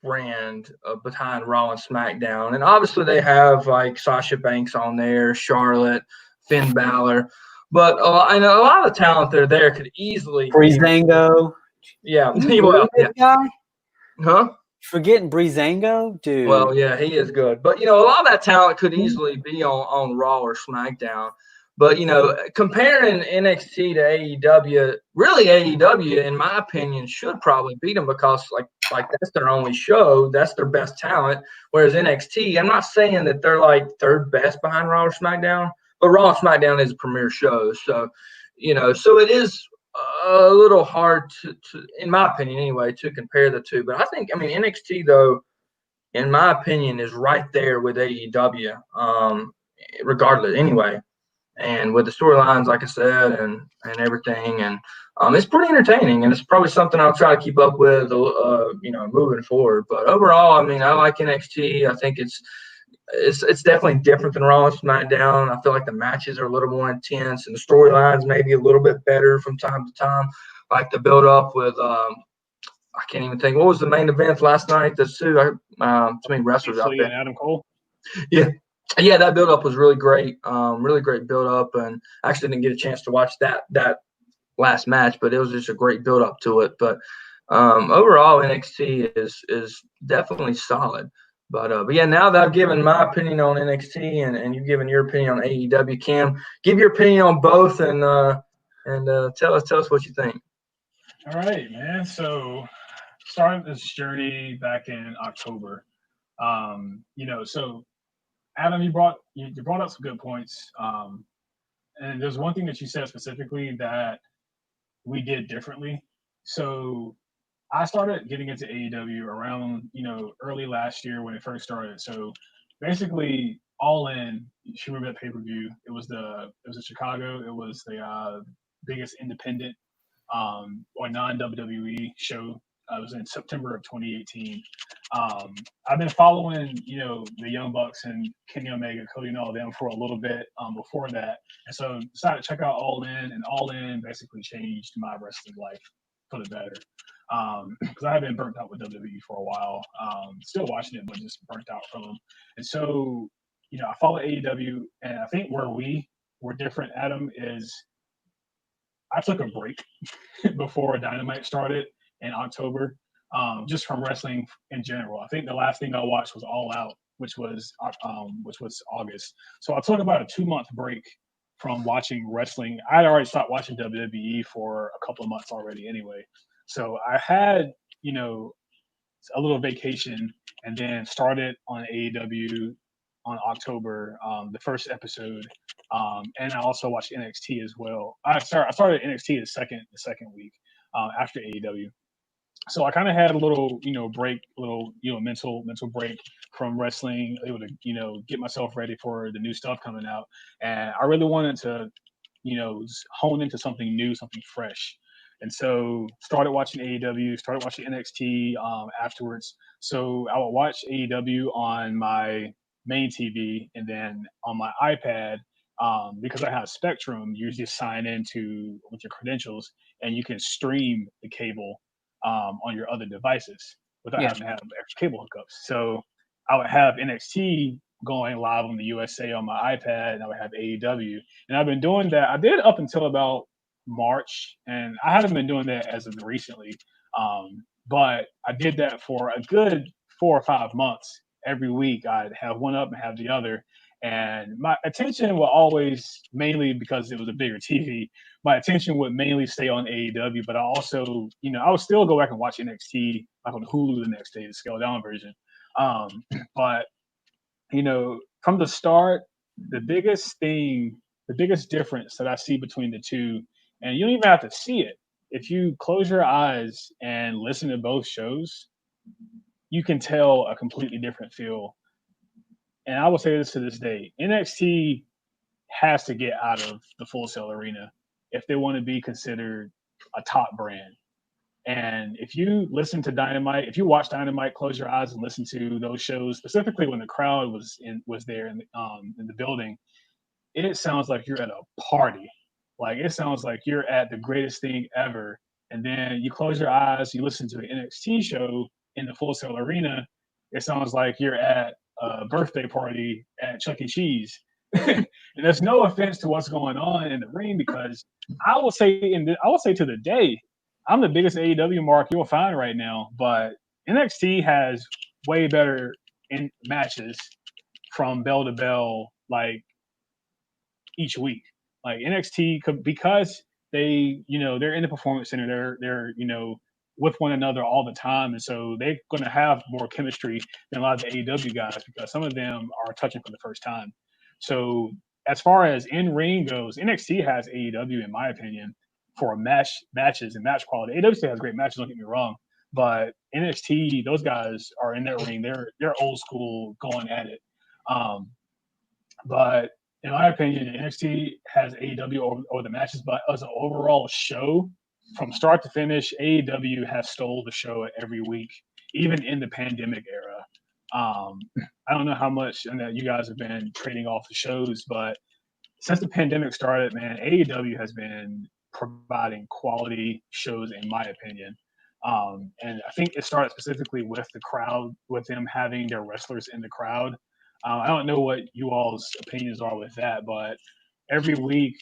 brand behind Raw and SmackDown, and obviously they have like Sasha Banks on there, Charlotte, Finn Balor. But I know a lot of the talent that are there could easily Breezango. Yeah. Well, yeah. Guy? Huh? Forgetting Breezango, dude. Well, yeah, he is good. But a lot of that talent could easily be on Raw or SmackDown. But comparing NXT to AEW, really AEW, in my opinion, should probably beat them because like that's their only show, that's their best talent. Whereas NXT, I'm not saying that they're like third best behind Raw or SmackDown, but Raw and SmackDown is a premier show. So, so it is a little hard to, in my opinion anyway, to compare the two. But I think, NXT though, in my opinion, is right there with AEW, regardless anyway. And with the storylines, like I said, and everything, and it's pretty entertaining, and it's probably something I'll try to keep up with, moving forward. But overall, I like NXT. I think it's definitely different than Raw and SmackDown. I feel like the matches are a little more intense, and the storylines maybe a little bit better from time to time. Like the build up with I can't even think, what was the main event last night? The two many wrestlers out there. And Adam Cole. Yeah, that build up was really great. Really great build up, and I actually didn't get a chance to watch that last match, but it was just a great build up to it. But overall, NXT is definitely solid. But yeah, now that I've given my opinion on NXT and you've given your opinion on AEW, Cam, give your opinion on both and tell us what you think. All right, man. So started this journey back in October. So Adam, you brought up some good points. And there's one thing that you said specifically that we did differently. So I started getting into AEW around, early last year when it first started. So basically All In, you should remember that pay-per-view. It was in Chicago. It was the biggest independent or non-WWE show. It was in September of 2018. I've been following, the Young Bucks and Kenny Omega, Cody, and all of them for a little bit before that. And so decided to check out All In, and All In basically changed my wrestling life for the better. Because I had been burnt out with WWE for a while. Still watching it, but just burnt out from them. And so, I follow AEW, and I think where we were different, Adam, is I took a break before Dynamite started in October, just from wrestling in general. I think the last thing I watched was All Out, which was August. So I took about a 2-month break from watching wrestling. I had already stopped watching WWE for a couple of months already anyway. So I had, a little vacation and then started on AEW on October, the first episode. And I also watched NXT as well. I started NXT the second week after AEW. So I kind of had a little, break, mental break from wrestling, able to, get myself ready for the new stuff coming out. And I really wanted to, hone into something new, something fresh. And so started watching AEW, started watching NXT afterwards. So I would watch AEW on my main TV and then on my iPad, because I have Spectrum, you just sign into with your credentials and you can stream the cable on your other devices without having to have extra cable hookups. So I would have NXT going live on the USA on my iPad, and I would have AEW. And I've been doing that. I did up until about March, and I haven't been doing that as of recently. But I did that for a good 4 or 5 months every week I'd have one up and have the other. And my attention will always, mainly because it was a bigger TV, my attention would mainly stay on AEW. But I also, I would still go back and watch NXT like on Hulu the next day, the scaled down version. But from the start, the biggest difference that I see between the two, and you don't even have to see it. If you close your eyes and listen to both shows, you can tell a completely different feel. And I will say this to this day, NXT has to get out of the Full Sail arena if they want to be considered a top brand. And if you listen to Dynamite, if you watch Dynamite, close your eyes and listen to those shows, specifically when the crowd was there in the building, it sounds like you're at a party. Like, it sounds like you're at the greatest thing ever. And then you close your eyes, you listen to an NXT show in the Full Sail arena, it sounds like you're at a birthday party at Chuck E. Cheese. And there's no offense to what's going on in the ring, because I will say to the day, I'm the biggest AEW mark you'll find right now, but NXT has way better in matches from bell to bell, like each week. Like NXT, because they're in the performance center, they're with one another all the time, and so they're going to have more chemistry than a lot of the AEW guys, because some of them are touching for the first time. So as far as in ring goes, NXT has AEW, in my opinion, for matches and match quality. AEW still has great matches, don't get me wrong, but NXT, those guys are in their ring. They're old school, going at it. But in my opinion, NXT has AEW over the matches, but as an overall show, from start to finish, AEW has stole the show every week, even in the pandemic era. I don't know how much you guys have been trading off the shows, but since the pandemic started, man, AEW has been providing quality shows, in my opinion. And I think it started specifically with the crowd, with them having their wrestlers in the crowd. I don't know what you all's opinions are with that, but every week,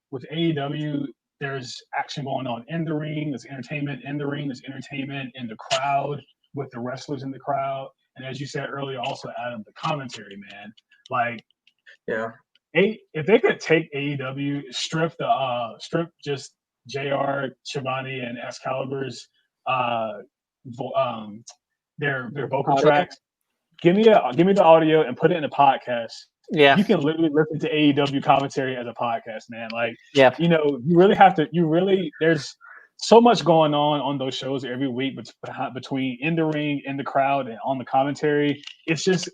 with AEW, there's action going on in the ring. There's entertainment in the ring. There's entertainment in the crowd with the wrestlers in the crowd. And as you said earlier, also Adam, the commentary, man. Like, yeah, if they could take AEW, strip just JR, Shivani, and Excalibur's their vocal tracks. Give me the audio and put it in a podcast. Yeah, you can literally listen to AEW commentary as a podcast, man. Like, yeah, you really have to. There's so much going on those shows every week, between in the ring, in the crowd, and on the commentary. It's just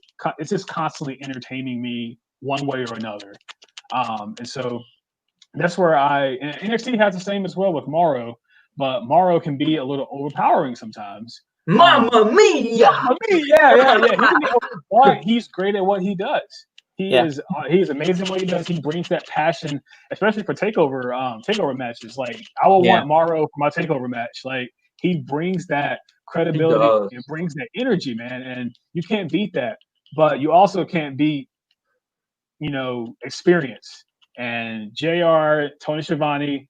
constantly entertaining me one way or another. And so that's where and NXT has the same as well with Morrow, but Morrow can be a little overpowering sometimes. Mamma mia! Yeah. He can be but he's great at what he does. He's amazing at what he does. He brings that passion, especially for takeover matches. Like, I will want Morrow for my takeover match. Like, he brings that credibility and brings that energy, man. And you can't beat that. But you also can't beat, experience. And JR, Tony Schiavone,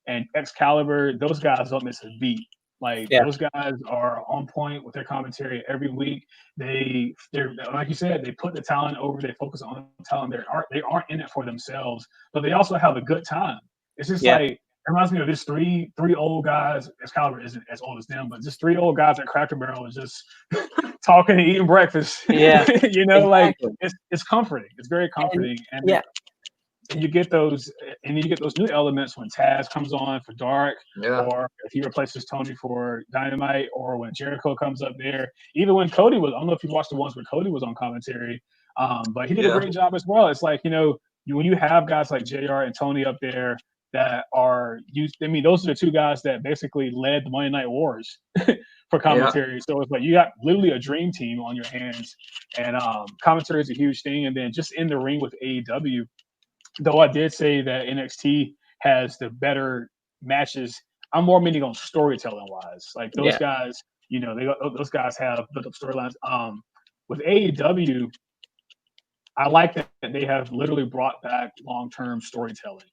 and Excalibur, those guys don't miss a beat. Like, those guys are on point with their commentary every week. They're like you said, they put the talent over. They focus on talent. They aren't in it for themselves, but they also have a good time. It's just like, it reminds me of this three old guys. Excalibur isn't as old as them, but just three old guys at Cracker Barrel and just talking and eating breakfast. Yeah, exactly. Like, it's comforting. It's very comforting. And you get those new elements when Taz comes on for Dark, or if he replaces Tony for Dynamite, or when Jericho comes up there. Even when Cody was, I don't know if you watched the ones where Cody was on commentary, but he did a great job as well. It's like, when you have guys like JR and Tony up there that are used, I mean, those are the two guys that basically led the Monday Night Wars for commentary. So it's like, you got literally a dream team on your hands, and commentary is a huge thing. And then just in the ring with AEW, though I did say that NXT has the better matches, I'm more meaning on storytelling wise. Like, those guys, those guys have built up storylines. With AEW, I like that they have literally brought back long-term storytelling.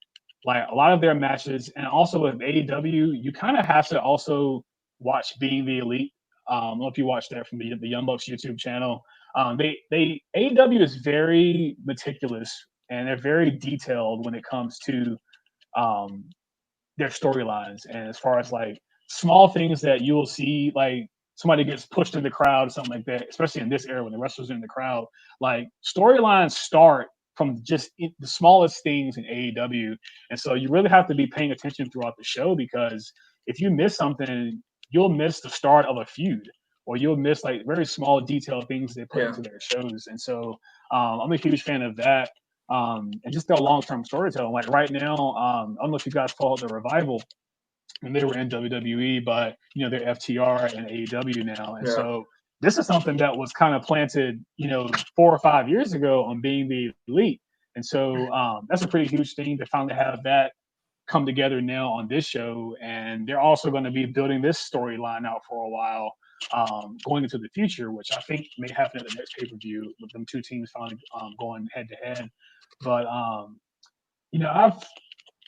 Like, a lot of their matches, and also with AEW, you kind of have to also watch Being the Elite. I don't know if you watch that from the Young Bucks YouTube channel. They AEW is very meticulous and they're very detailed when it comes to their storylines, and as far as like small things that you'll see, like somebody gets pushed in the crowd or something like that, especially in this era when the wrestlers are in the crowd, like storylines start from just the smallest things in AEW. And so you really have to be paying attention throughout the show, because if you miss something, you'll miss the start of a feud, or you'll miss like very small detailed things they put into their shows. And so I'm a huge fan of that. And just their long-term storytelling. Like right now, I don't know if you guys followed the Revival when they were in WWE, but they're FTR and AEW now, and so this is something that was kind of planted 4 or 5 years ago on being the Elite, and so that's a pretty huge thing to finally have that come together now on this show. And they're also going to be building this storyline out for a while, going into the future, which I think may happen at the next pay-per-view with them two teams finally going head to head. But I've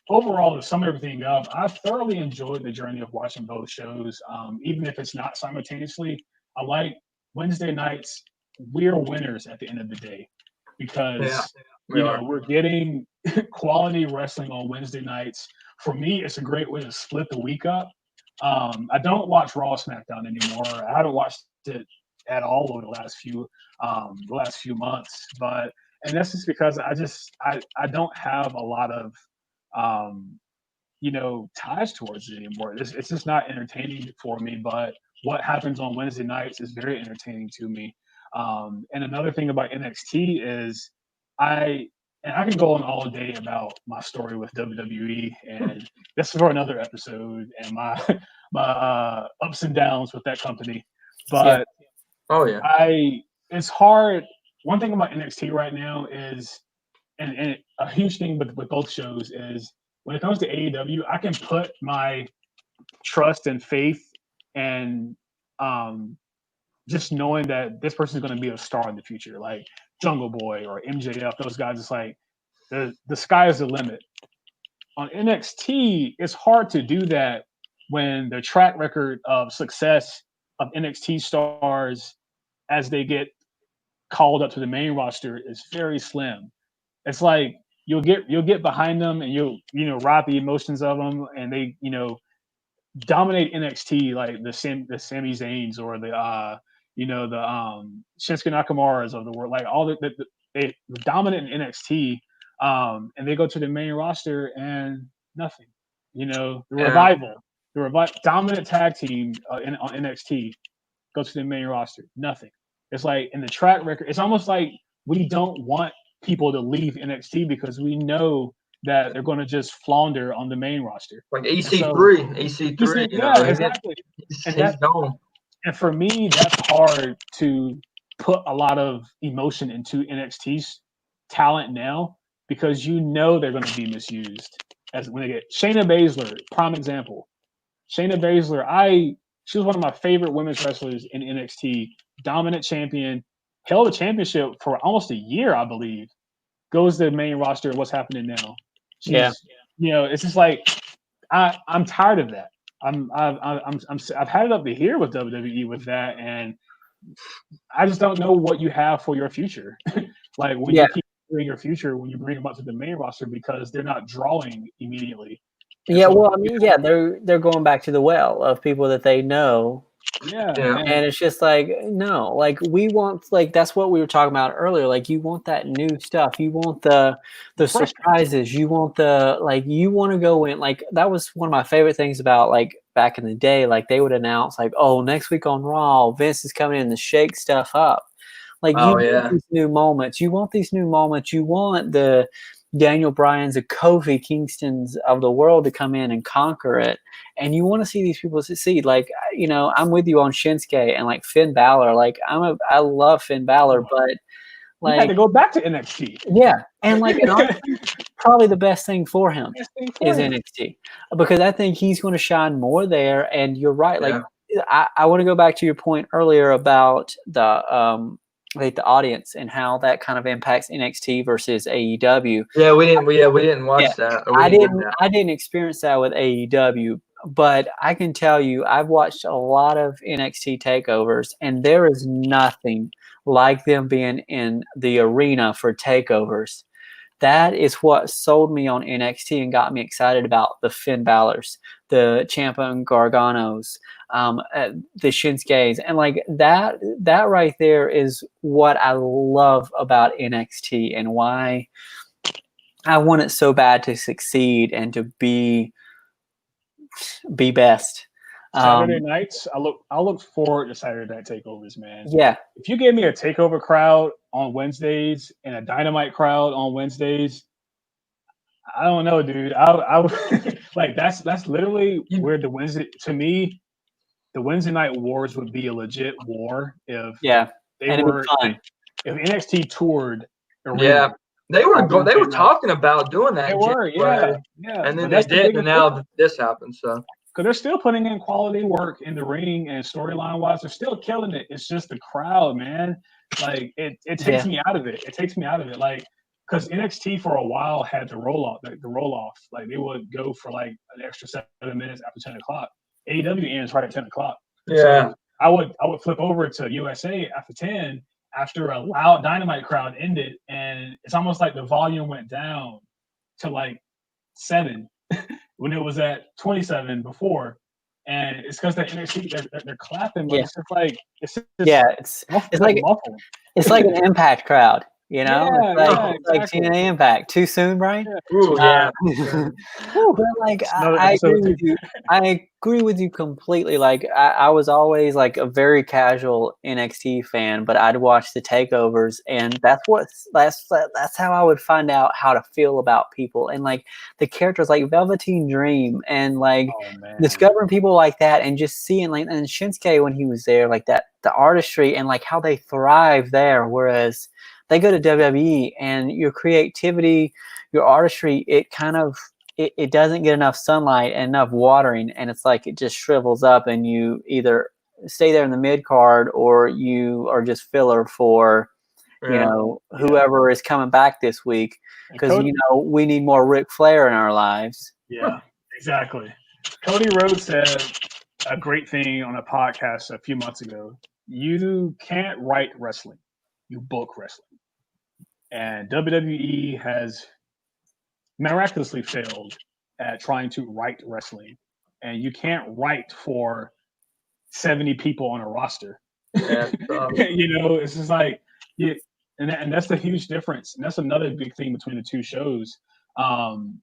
overall, to sum everything up, I've thoroughly enjoyed the journey of watching both shows. Even if it's not simultaneously, I like Wednesday nights. We're winners at the end of the day, because we're getting quality wrestling on Wednesday nights. For me, it's a great way to split the week up. I don't watch Raw, SmackDown anymore. I haven't watched it at all over the last few months, and that's just because I don't have a lot of ties towards it anymore. It's just not entertaining for me. But what happens on Wednesday nights is very entertaining to me. And another thing about NXT is I can go on all day about my story with WWE, and this is for another episode, and my ups and downs with that company. But it's hard. One thing about NXT right now is, and a huge thing with both shows is, when it comes to AEW, I can put my trust and faith and just knowing that this person is going to be a star in the future, like Jungle Boy or MJF. Those guys, it's like the sky is the limit. On NXT, it's hard to do that when the track record of success of NXT stars as they get called up to the main roster is very slim. It's like you'll get behind them and you'll ride the emotions of them, and they dominate NXT like the Sami Zayns or the Shinsuke Nakamura's of the world, like all they dominant in NXT, and they go to the main roster and nothing. The Revival, dominant tag team on NXT, go to the main roster, nothing. It's like in the track record, it's almost like we don't want people to leave NXT because we know that they're going to just flounder on the main roster. Like EC3. Yeah, exactly. And for me, that's hard to put a lot of emotion into NXT's talent now, because they're going to be misused. As when they get Shayna Baszler, prime example. Shayna Baszler, she was one of my favorite women's wrestlers in NXT, dominant champion, held the championship for almost a year, I believe. Goes to the main roster. What's happening now? It's just like I'm tired of that. I've had it up to here with WWE with that, and I just don't know what you have for your future. Like when you keep bringing your future, when you bring them up to the main roster, because they're not drawing immediately. And they're going back to the well of people that they know. And it's just like, no, like we want, like that's what we were talking about earlier. Like you want that new stuff, you want the surprises, you want you want to go in. Like that was one of my favorite things about like back in the day. Like they would announce like, oh, next week on Raw, Vince is coming in to shake stuff up. Like want these new moments. You want these new moments. You want the Daniel Bryan's, the Kofi Kingstons of the world to come in and conquer it. And you want to see these people succeed. Like, I'm with you on Shinsuke and like Finn Balor. Like I love Finn Balor, but like you had to go back to NXT. Yeah. And like probably the best thing for him is NXT, because I think he's going to shine more there. And you're right. Like I want to go back to your point earlier about the audience and how that kind of impacts NXT versus AEW. Yeah, we didn't watch that. I didn't experience that with AEW. but I can tell you, I've watched a lot of NXT takeovers, and there is nothing like them being in the arena for takeovers. That is what sold me on NXT and got me excited about the Finn Balor's, the Ciampa Garganos, the Shinsuke's, and like that. That right there is what I love about NXT and why I want it so bad to succeed and to be best. Saturday nights, I look forward to Saturday night takeovers, man. Yeah. If you gave me a takeover crowd on Wednesdays and a dynamite crowd on Wednesdays, I don't know, dude. I would like that's literally where the Wednesday to me, the Wednesday night wars would be a legit war if Yeah. they And were it'd be fun. if NXT toured arena. Yeah. They were Wednesday they were night. talking about doing that. They in were, January, yeah. and then But they that's the didn't, biggest and now difference. this happened. So Because they're still putting in quality work in the ring and storyline wise, they're still killing it. It's just the crowd, man. Like it takes me out of it. It takes me out of it. Like because NXT for a while had the roll off. Like they would go for like an extra 7 minutes after 10 o'clock. AEW ends right at 10 o'clock. yeah, So I would flip over to USA after 10 after a loud dynamite crowd ended, and it's almost like the volume went down to like 7 when it was at 27 before. And it's because that NXT they're clapping, but it's just like it's like muffled. It's like an Impact crowd, you know? Yeah, It's like exactly. TNA Impact. Too soon, Brian? Yeah. ooh, yeah. But like I agree with you. I agree with you completely. Like I was always like a very casual NXT fan, but I'd watch the takeovers, and that's how I would find out how to feel about people and like the characters like Velveteen Dream and like discovering people like that and just seeing like and Shinsuke when he was there, like that the artistry and like how they thrive there, whereas they go to WWE and your creativity, your artistry, it kind of it doesn't get enough sunlight and enough watering, and it's like it just shrivels up, and you either stay there in the mid card or you are just filler for whoever is coming back this week because we need more Ric Flair in our lives. Yeah, exactly. Cody Rhodes said a great thing on a podcast a few months ago. You can't write wrestling, you book wrestling. And WWE has miraculously failed at trying to write wrestling. And you can't write for 70 people on a roster. Yeah, it's just like, and that's the huge difference. And that's another big thing between the two shows. And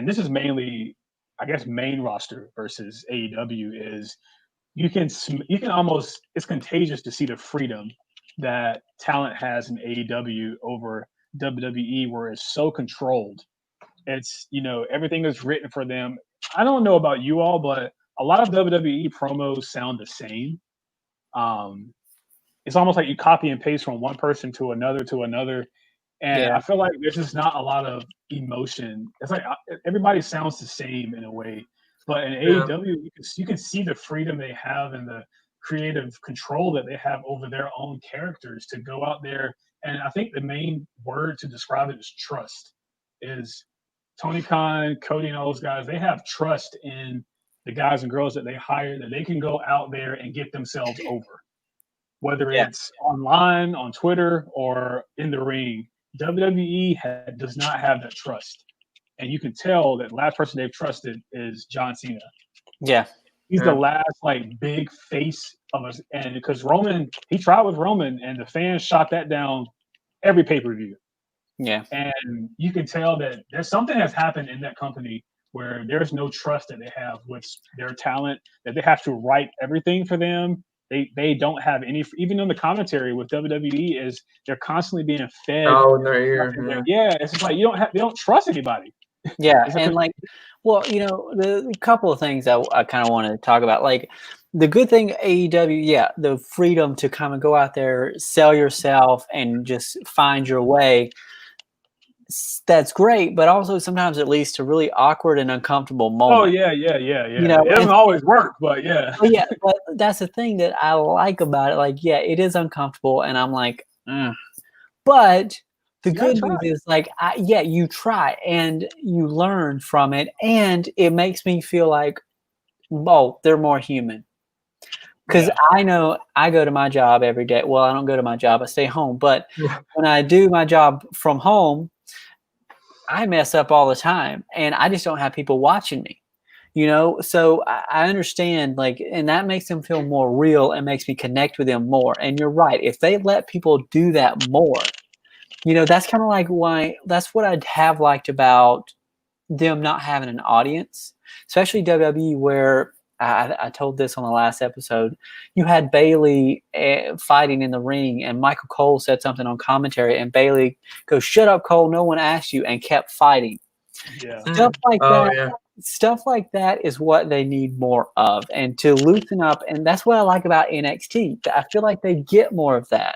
this is mainly, I guess, main roster versus AEW is you can almost, it's contagious to see the freedom that talent has in AEW over WWE, where it's so controlled. It's, everything is written for them. I don't know about you all, but a lot of WWE promos sound the same. It's almost like you copy and paste from one person to another. And I feel like there's just not a lot of emotion. It's like everybody sounds the same in a way. But in AEW, you can see the freedom they have and the creative control that they have over their own characters to go out there. And I think the main word to describe it is trust. Is Tony Khan, Cody, and all those guys, they have trust in the guys and girls that they hire that they can go out there and get themselves over. Whether it's online, on Twitter, or in the ring, WWE does not have that trust. And you can tell that the last person they've trusted is John Cena. Yeah. He's the last like big face of us. And because Roman, he tried with Roman and the fans shot that down every pay-per-view. Yeah. And you can tell that there's something has happened in that company where there's no trust that they have with their talent, that they have to write everything for them. They don't have any, even on the commentary with WWE, is they're constantly being fed. Oh, in their ear. Yeah, it's just like they don't trust anybody. Yeah, and like, well, the couple of things I kind of want to talk about, like the good thing AEW, the freedom to kind of go out there, sell yourself, and just find your way. That's great, but also sometimes it leads to really awkward and uncomfortable moments. Oh yeah. It doesn't always work, but yeah. But that's the thing that I like about it. Like, it is uncomfortable, and I'm like, but the good news is like, you try and you learn from it, and it makes me feel like oh, they're more human. Because I know I go to my job every day. Well, I don't go to my job. I stay home. But when I do my job from home, I mess up all the time. And I just don't have people watching me. So I understand, like, and that makes them feel more real and makes me connect with them more. And you're right. If they let people do that more, that's kind of like that's what I'd have liked about them not having an audience, especially WWE, where I told this on the last episode. You had Bayley fighting in the ring, and Michael Cole said something on commentary, and Bayley goes, "Shut up, Cole. No one asked you," and kept fighting. Yeah. Stuff like Oh, that. yeah. Stuff like that is what they need more of, and to loosen up. And that's what I like about NXT. I feel like they get more of that.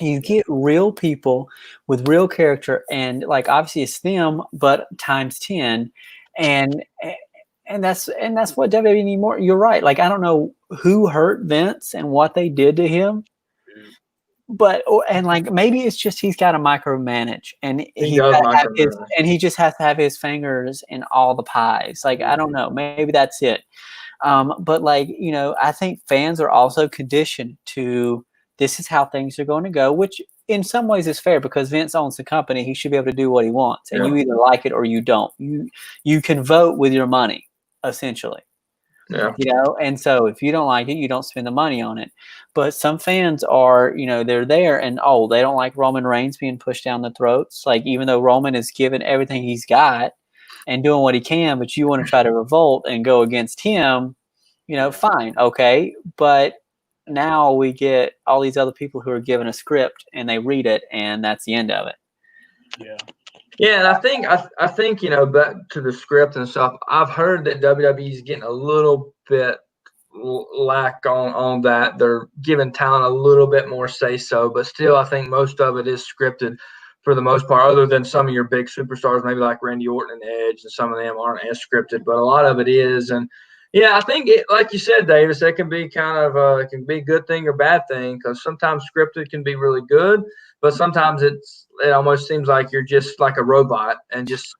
You get real people with real character, and like obviously it's them, but times 10, and that's what WWE need more. You're right. Like I don't know who hurt Vince and what they did to him, but and like maybe it's just he's got to micromanage, and He does his, micromanage. and he just has to have his fingers in all the pies. Like I don't know, maybe that's it. But like I think fans are also conditioned to this is how things are going to go, which in some ways is fair because Vince owns the company. He should be able to do what he wants, and you either like it or you don't. You can vote with your money, essentially. Yeah. And so if you don't like it, you don't spend the money on it. But some fans are, they're there and they don't like Roman Reigns being pushed down the throats. Like even though Roman is given everything he's got and doing what he can, but you want to try to revolt and go against him, fine, okay. But now we get all these other people who are given a script and they read it, and that's the end of it. Yeah. Yeah, and I think back to the script and stuff. I've heard that WWE is getting a little bit lack on that. They're giving talent a little bit more say so, but still, I think most of it is scripted for the most part. Other than some of your big superstars, maybe like Randy Orton and Edge, and some of them aren't as scripted, but a lot of it is. And yeah, I think like you said, Davis, that can be kind of it can be a good thing or bad thing because sometimes scripted can be really good, but sometimes it almost seems like you're just like a robot and just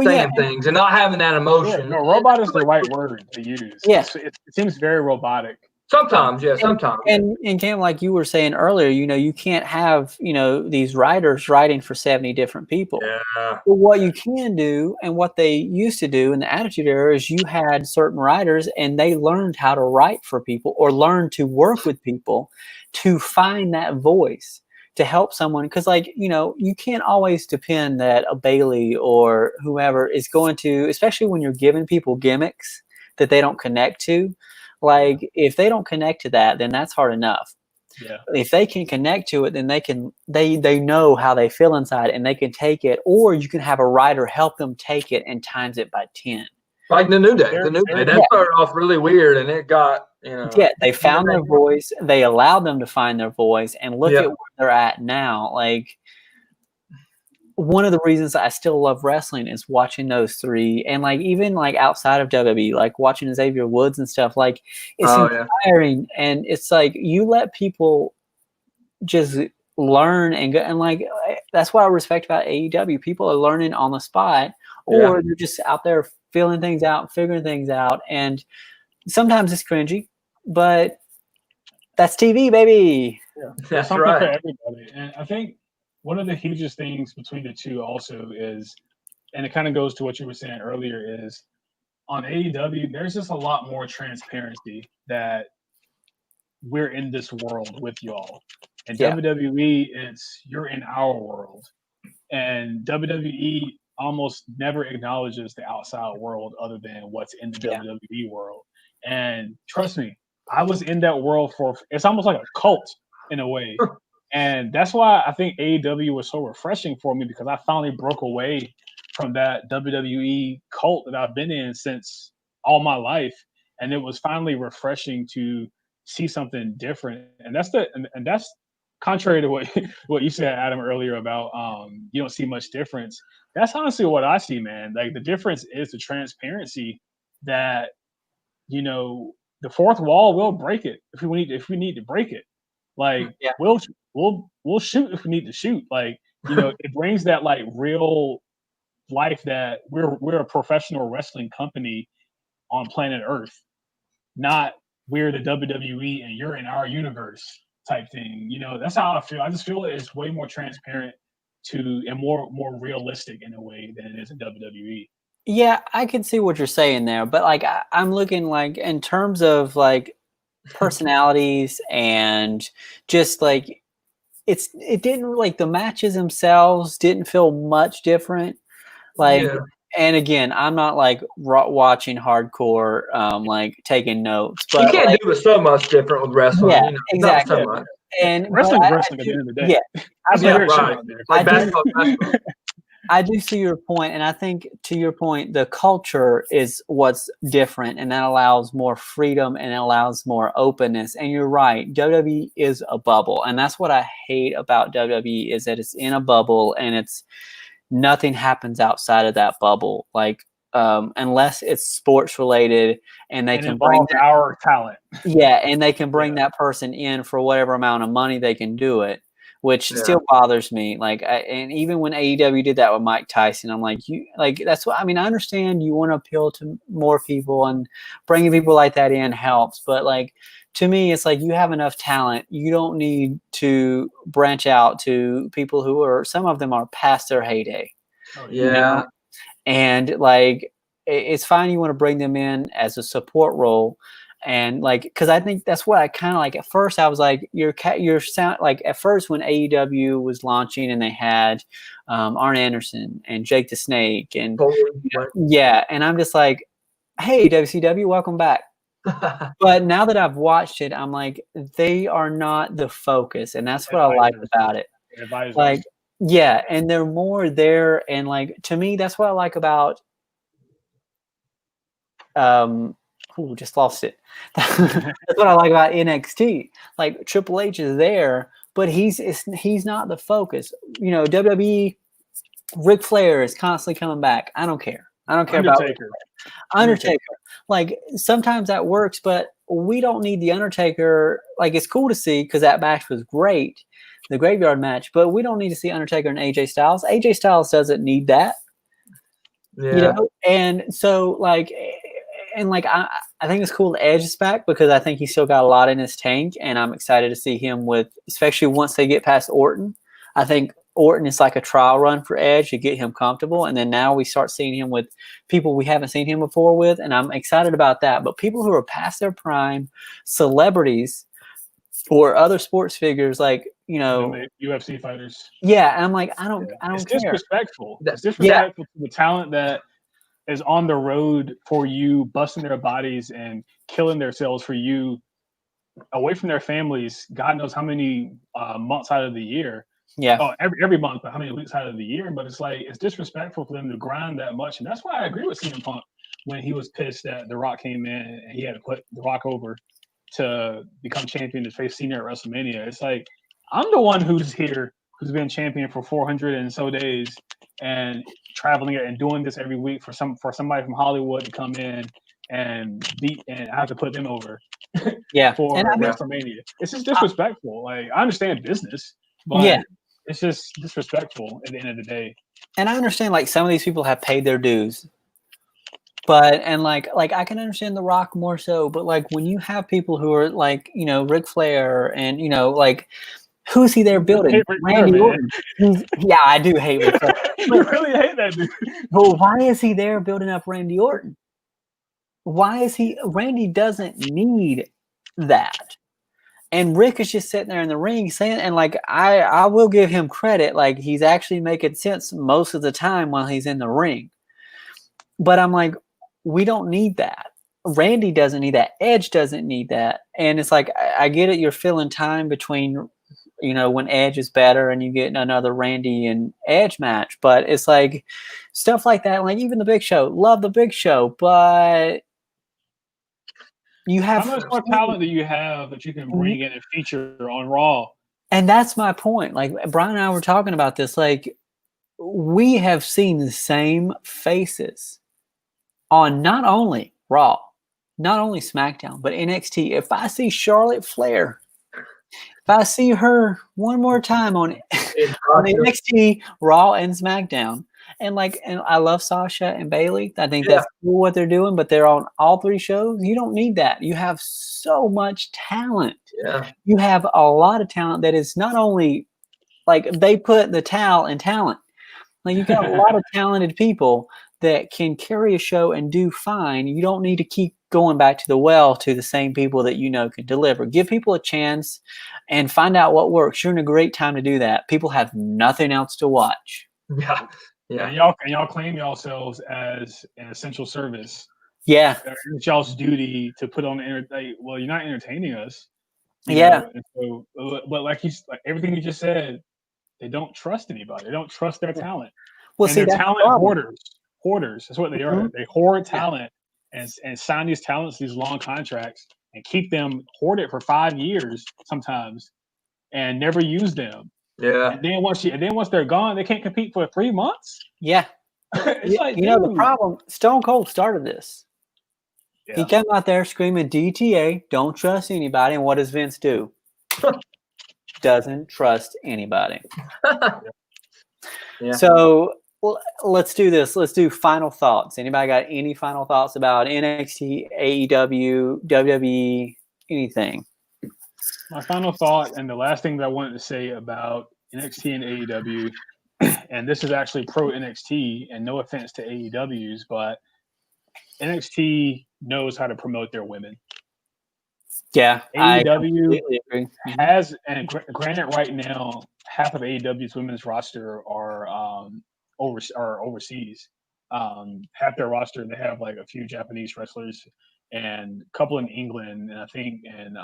saying things and not having that emotion. Yeah, no, robot is the right word to use. Yeah. It seems very robotic. Sometimes, yeah, sometimes. And Cam, like you were saying earlier, you can't have, these writers writing for 70 different people. Yeah. But what you can do and what they used to do in the Attitude Era is you had certain writers and they learned how to write for people or learn to work with people to find that voice to help someone. Because you can't always depend that a Bayley or whoever is going to, especially when you're giving people gimmicks that they don't connect to. Like if they don't connect to that, then that's hard enough. Yeah. If they can connect to it, then they know how they feel inside and they can take it, or you can have a writer help them take it and times it by 10. Like the New Day. That started off really weird and it got, Yeah, they found their voice. They allowed them to find their voice and look at where they're at now. Like one of the reasons I still love wrestling is watching those three, and like even like outside of WWE, like watching Xavier Woods and stuff. Like it's inspiring, and it's like you let people just learn and go, and like that's what I respect about AEW. People are learning on the spot, or they're just out there feeling things out, figuring things out, and sometimes it's cringy, but that's TV, baby. Yeah, that's something right for everybody, and I think. One of the hugest things between the two also is, and it kind of goes to what you were saying earlier, is on AEW, there's just a lot more transparency that we're in this world with y'all. And WWE, it's you're in our world. And WWE almost never acknowledges the outside world other than what's in the WWE world. And trust me, I was in that world it's almost like a cult in a way. And that's why I think AEW was so refreshing for me because I finally broke away from that WWE cult that I've been in since all my life. And it was finally refreshing to see something different. And that's contrary to what you said, Adam, earlier about you don't see much difference. That's honestly what I see, man. Like the difference is the transparency that, the fourth wall will break it if we need to break it. Like we'll shoot if we need to shoot. Like it brings that like real life that we're a professional wrestling company, on planet Earth, not we're the WWE and you're in our universe type thing. You know, that's how I feel. I just feel it's way more transparent and more realistic in a way than it is in WWE. Yeah, I can see what you're saying there, but like I'm looking like in terms of like personalities and just like it didn't like the matches themselves didn't feel much different. Like, and again, I'm not like watching hardcore, like taking notes, but you can't like, do it so much different with wrestling. Yeah, you know, exactly. Not so much. And wrestling's wrestling at the end of the day. Yeah, That's my favorite shit out there. Like basketball. I do see your point, and I think to your point, the culture is what's different, and that allows more freedom and it allows more openness. And you're right, WWE is a bubble, and that's what I hate about WWE is that it's in a bubble and it's nothing happens outside of that bubble, like unless it's sports related, and they can bring our talent. Yeah, and they can bring that person in for whatever amount of money they can do it. Which still bothers me. Like, and even when AEW did that with Mike Tyson, I'm like, that's what I mean. I understand you want to appeal to more people, and bringing people like that in helps. But like, to me, it's like you have enough talent. You don't need to branch out to people who are, some of them are past their heyday. Oh, you know? And like, it's fine. You want to bring them in as a support role. And like, because I think that's what I kind of like. At first, I was like, your sound. Like at first, when AEW was launching, and they had Arn Anderson and Jake the Snake, and and I'm just like, hey, WCW, welcome back. But now that I've watched it, I'm like, they are not the focus, and that's what I like about it. Like, yeah, and they're more there, and like to me, that's what I like about. Just lost it. That's what I like about NXT. Like Triple H is there, but he's not the focus. You know, WWE, Ric Flair is constantly coming back. I don't care. I don't care about Undertaker. Like sometimes that works, but we don't need the Undertaker. Like it's cool to see because that match was great, the graveyard match, but we don't need to see Undertaker and AJ Styles. AJ Styles doesn't need that. You know, and so like. And like I think it's cool that Edge is back because I think he's still got a lot in his tank, and I'm excited to see him with, especially once they get past Orton. I think Orton is like a trial run for Edge to get him comfortable, and then now we start seeing him with people we haven't seen him before with, and I'm excited about that. But people who are past their prime, celebrities, or other sports figures, like UFC fighters. Yeah, and I'm like, I don't it's care. Disrespectful. It's disrespectful to the talent that is on the road for you, busting their bodies and killing themselves for you, away from their families. God knows how many months out of the year. Yeah. Oh, every month, but how many weeks out of the year? But it's like it's disrespectful for them to grind that much, and that's why I agree with CM Punk when he was pissed that The Rock came in and he had to put The Rock over to become champion to face Cena at WrestleMania. It's like I'm the one who's here, who's been champion for 400 and so days, and traveling and doing this every week for somebody from Hollywood to come in and beat, and I have to put them over. For WrestleMania. It's just disrespectful. Like I understand business, but it's just disrespectful at the end of the day. And I understand like some of these people have paid their dues. But like I can understand The Rock more so, but like when you have people who are like, Ric Flair and like who's he there building? Randy Orton. Yeah, I do hate Ric Flair. You really hate that dude. Well, why is he there building up Randy Orton? Why is Randy doesn't need that. And Rick is just sitting there in the ring saying, and like I will give him credit, like he's actually making sense most of the time while he's in the ring. But I'm like, we don't need that. Randy doesn't need that. Edge doesn't need that. And it's like, I get it. You're filling time between, when Edge is better and you get another Randy and Edge match. But it's like stuff like that. Like even the Big Show, love the Big Show, but you have how much more talent do you have that you can bring in and feature on Raw? And that's my point. Like Bryan and I were talking about this. Like we have seen the same faces on not only Raw, not only SmackDown, but NXT. If I see Charlotte Flair, if I see her one more time on NXT, Raw, and SmackDown, And I love Sasha and Bailey. I think that's cool what they're doing, but they're on all 3 shows. You don't need that. You have so much talent. Yeah. You have a lot of talent that is not only like they put the towel in talent. Like you got a lot of talented people that can carry a show and do fine. You don't need to keep going back to the well to the same people that you know can deliver. Give people a chance and find out what works. You're in a great time to do that. People have nothing else to watch. Yeah. Yeah. And y'all claim yourselves as an essential service. Yeah. It's y'all's duty to put on well, you're not entertaining us. You Yeah. know? And so, but like everything you just said, they don't trust anybody. They don't trust their talent. Well, and see, they're that's talent hoarders. Hoarders. That's what they are. Mhm. They hoard talent and sign these talents, these long contracts, and keep them hoarded for 5 years sometimes, and never use them. Yeah. And then once they're gone, they can't compete for 3 months. Yeah. It's like, you know, the problem, Stone Cold started this. Yeah. He came out there screaming DTA, don't trust anybody. And what does Vince do? Doesn't trust anybody. Yeah. So let's do this. Let's do final thoughts. Anybody got any final thoughts about NXT, AEW, WWE, anything? My final thought, and the last thing that I wanted to say about NXT and AEW, and this is actually pro NXT, and no offense to AEW's, but NXT knows how to promote their women. Yeah, AEW agree. has, and granted, right now, half of AEW's women's roster are overseas. Half their roster, they have like a few Japanese wrestlers and a couple in England, and I think, and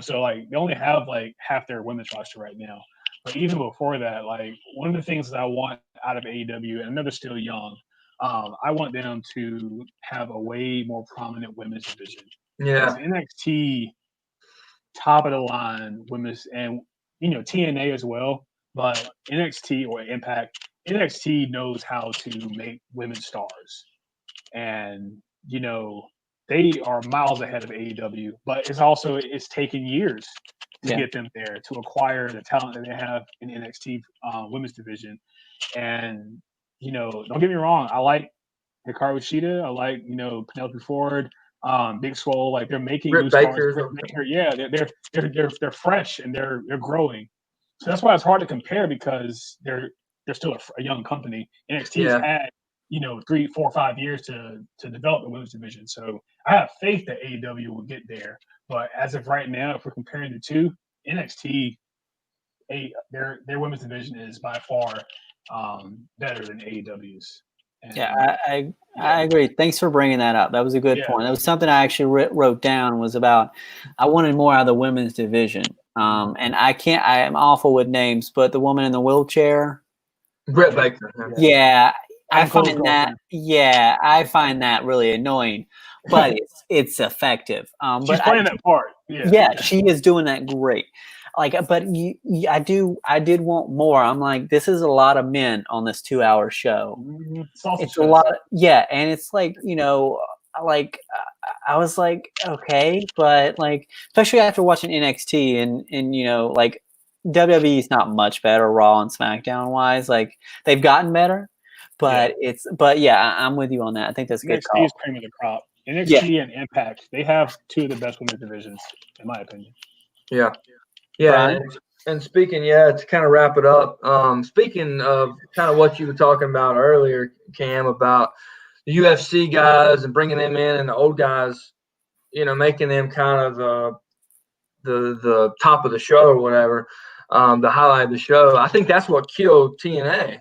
so like they only have like half their women's roster right now. But even before that, like one of the things that I want out of AEW, and I know they're still young, I want them to have a way more prominent women's division. Yeah. NXT, top of the line women's, and TNA as well, but NXT or Impact, NXT knows how to make women stars, and they are miles ahead of AEW. But it's taken years to get them there, to acquire the talent that they have in NXT women's division. And don't get me wrong, I like Hikaru Shida, I like Penelope Ford, Big Swole. Like they're making Britt new Baker. stars. Yeah, they're fresh and they're growing. So that's why it's hard to compare, because they're still a young company. NXT's had 3, 4, 5 years to develop the women's division. So I have faith that AEW will get there. But as of right now, if we're comparing the two, NXT, their women's division is by far better than AEW's. And, I agree. Thanks for bringing that up. That was a good point. That was something I actually wrote down, was about I wanted more out of the women's division. And I am awful with names, but the woman in the wheelchair. Britt Baker. Yeah. I find that really annoying, but it's effective. She's playing that part. Yeah, she is doing that great. But I did want more. I'm like, this is a lot of men on this 2-hour show. It's a lot. And it's like, I was like, okay, but like, especially after watching NXT and WWE is not much better, Raw and SmackDown wise. Like they've gotten better, but I'm with you on that. I think that's a good call. NXT is cream of the crop. NXT and Impact, they have two of the best women's divisions, in my opinion. Yeah. And speaking, to kind of wrap it up, speaking of kind of what you were talking about earlier, Cam, about the UFC guys and bringing them in, and the old guys, making them kind of the top of the show or whatever, the highlight of the show. I think that's what killed TNA,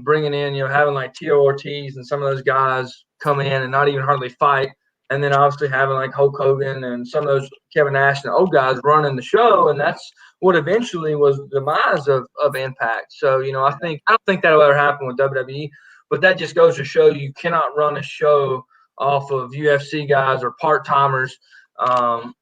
bringing in, having like Tito Ortiz and some of those guys come in and not even hardly fight. And then obviously having like Hulk Hogan and some of those Kevin Nash and old guys running the show. And that's what eventually was the demise of Impact. So, I don't think that'll ever happen with WWE, but that just goes to show you cannot run a show off of UFC guys or part-timers, and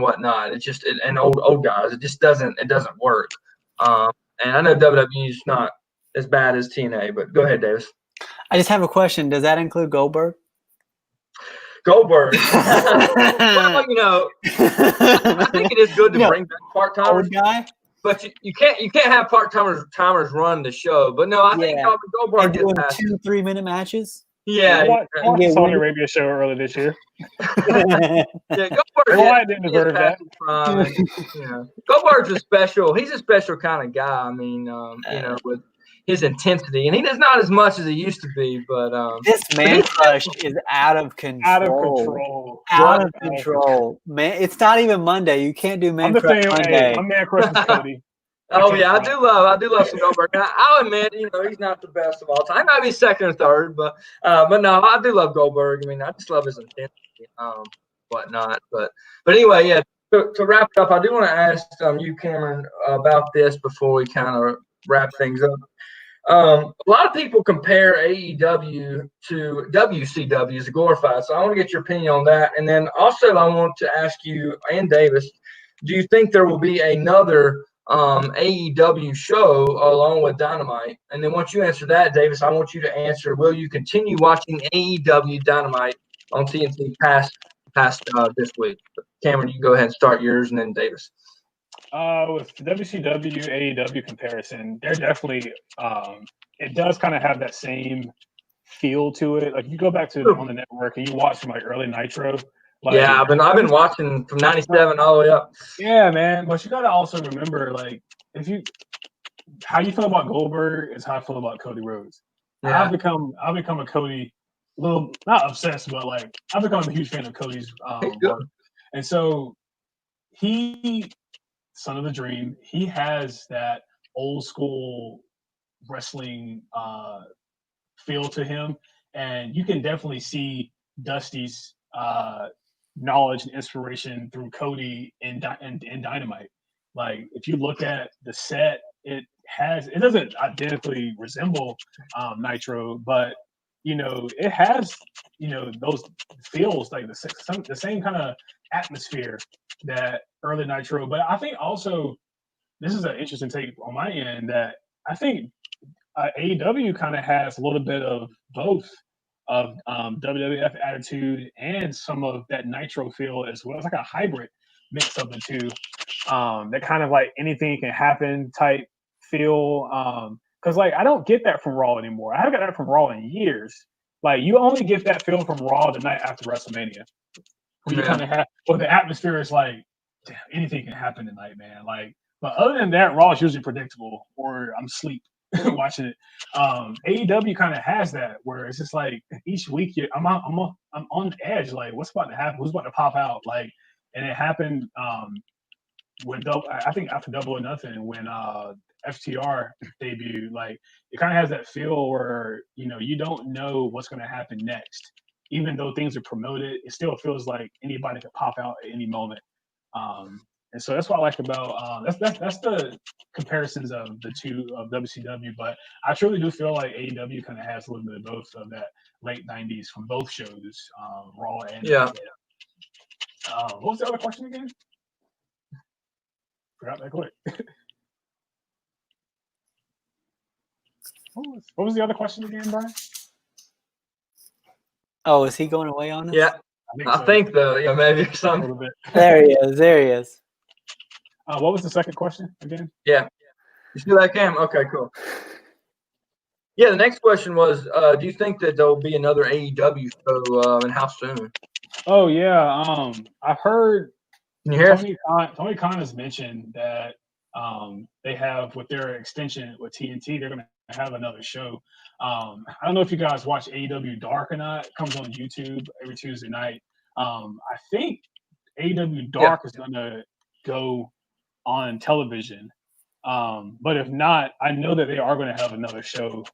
whatnot. It's just, and old guys, it doesn't work. And I know WWE is not as bad as TNA, but go ahead, Davis. I just have a question. Does that include Goldberg? Well, I think it is good to bring back part-timers. Old guy? But you can't have timers run the show. But no, I think Goldberg and doing gets 2 3-minute matches. Yeah, I watched the Saudi Arabia show earlier this year. yeah, Goldberg didn't deserve that. Goldberg's a special. He's a special kind of guy. I mean, with his intensity, and he does not as much as he used to be. But this man crush is out of control. Out of control. Out of control, man. It's not even Monday. You can't do man crush Monday. My man crush is Cody. Oh yeah, I do love some Goldberg. Now, I'll admit, he's not the best of all time. He might be second or third, but no, I do love Goldberg. I mean, I just love his intensity, whatnot. But anyway, yeah. To wrap it up, I do want to ask you, Cameron, about this before we kind of wrap things up. A lot of people compare AEW to WCW as glorified, so I want to get your opinion on that. And then also, I want to ask you and Davis, do you think there will be another AEW show along with Dynamite? And then once you answer that, Davis, I want you to answer, will you continue watching AEW Dynamite on TNT past this week? Cameron, you go ahead and start yours, and then Davis. With WCW AEW comparison, they're definitely it does kind of have that same feel to it. Like you go back to on the network and you watch from like early Nitro. Like, yeah, I've been watching from '97 all the way up. Yeah, man. But you got to also remember, like, how you feel about Goldberg is how I feel about Cody Rhodes. Yeah. I've become a Cody, little not obsessed, but like I've become a huge fan of Cody's work. And so he, Son of the Dream, he has that old school wrestling feel to him, and you can definitely see Dusty's knowledge and inspiration through Cody in Dynamite. Like if you look at the set, it doesn't identically resemble Nitro, but it has those feels like the same kind of atmosphere that early Nitro. But I think also this is an interesting take on my end that I think AEW kind of has a little bit of both of WWF attitude and some of that Nitro feel as well. It's like a hybrid mix of the two. That kind of like anything can happen type feel. Because like I don't get that from Raw anymore. I haven't got that from Raw in years. Like you only get that feel from Raw the night after WrestleMania. Where you kind of have, the atmosphere is like, damn, anything can happen tonight, man. Like, but other than that, Raw is usually predictable, or I'm asleep watching it. AEW kind of has that where it's just like each week I'm on the edge, like what's about to happen, who's about to pop out, like, and it happened when I think after Double or Nothing when FTR debuted, like it kind of has that feel where you don't know what's going to happen next. Even though things are promoted, it still feels like anybody could pop out at any moment. And so that's what I like about that's the comparisons of the two of WCW. But I truly do feel like AEW kind of has a little bit of both of that late '90s from both shows, Raw and what was the other question again? Forgot that quick. What was the other question again, Bryan? Oh, is he going away on us? Yeah, I think though. Yeah, maybe something. A little bit. There he is. What was the second question again? Yeah, you see that, Cam? Okay, cool. Yeah, the next question was, do you think that there will be another AEW show, and how soon? Oh yeah, I've heard. Can you hear? Tony Khan has mentioned that they have with their extension with TNT, they're going to have another show. I don't know if you guys watch AEW Dark or not. It comes on YouTube every Tuesday night. I think AEW Dark is going to go on television. But if not, I know that they are going to have another show.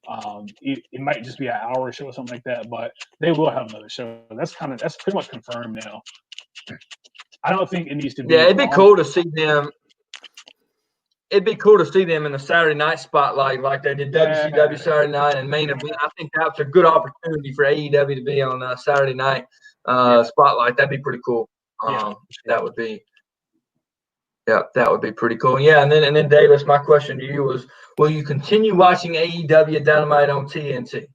It might just be an hour show or something like that, but they will have another show. That's pretty much confirmed now. I don't think it needs to be. Yeah, it'd be cool to see them. It'd be cool to see them in the Saturday night spotlight like they did WCW Saturday night and main event. I think that's a good opportunity for AEW to be on Saturday night spotlight. That'd be pretty cool. That would be. Yeah, that would be pretty cool. Yeah, and then Davis, my question to you was, will you continue watching AEW Dynamite on TNT?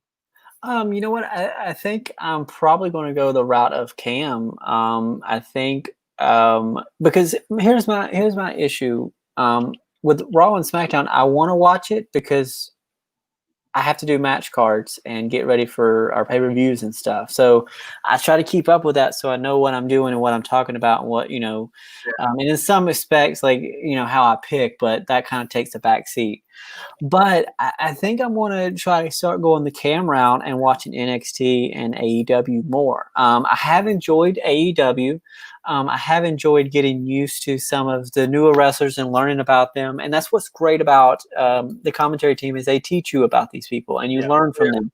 You know what? I think I'm probably going to go the route of Cam. I think because here's my issue. with Raw and SmackDown, I want to watch it because I have to do match cards and get ready for our pay-per-views and stuff. So I try to keep up with that so I know what I'm doing and what I'm talking about and what, and in some respects, like, how I pick, but that kind of takes a back seat. But I think I'm going to try to start going the cam route and watching NXT and AEW more. I have enjoyed AEW. I have enjoyed getting used to some of the newer wrestlers and learning about them. And that's what's great about the commentary team is they teach you about these people and you learn from them.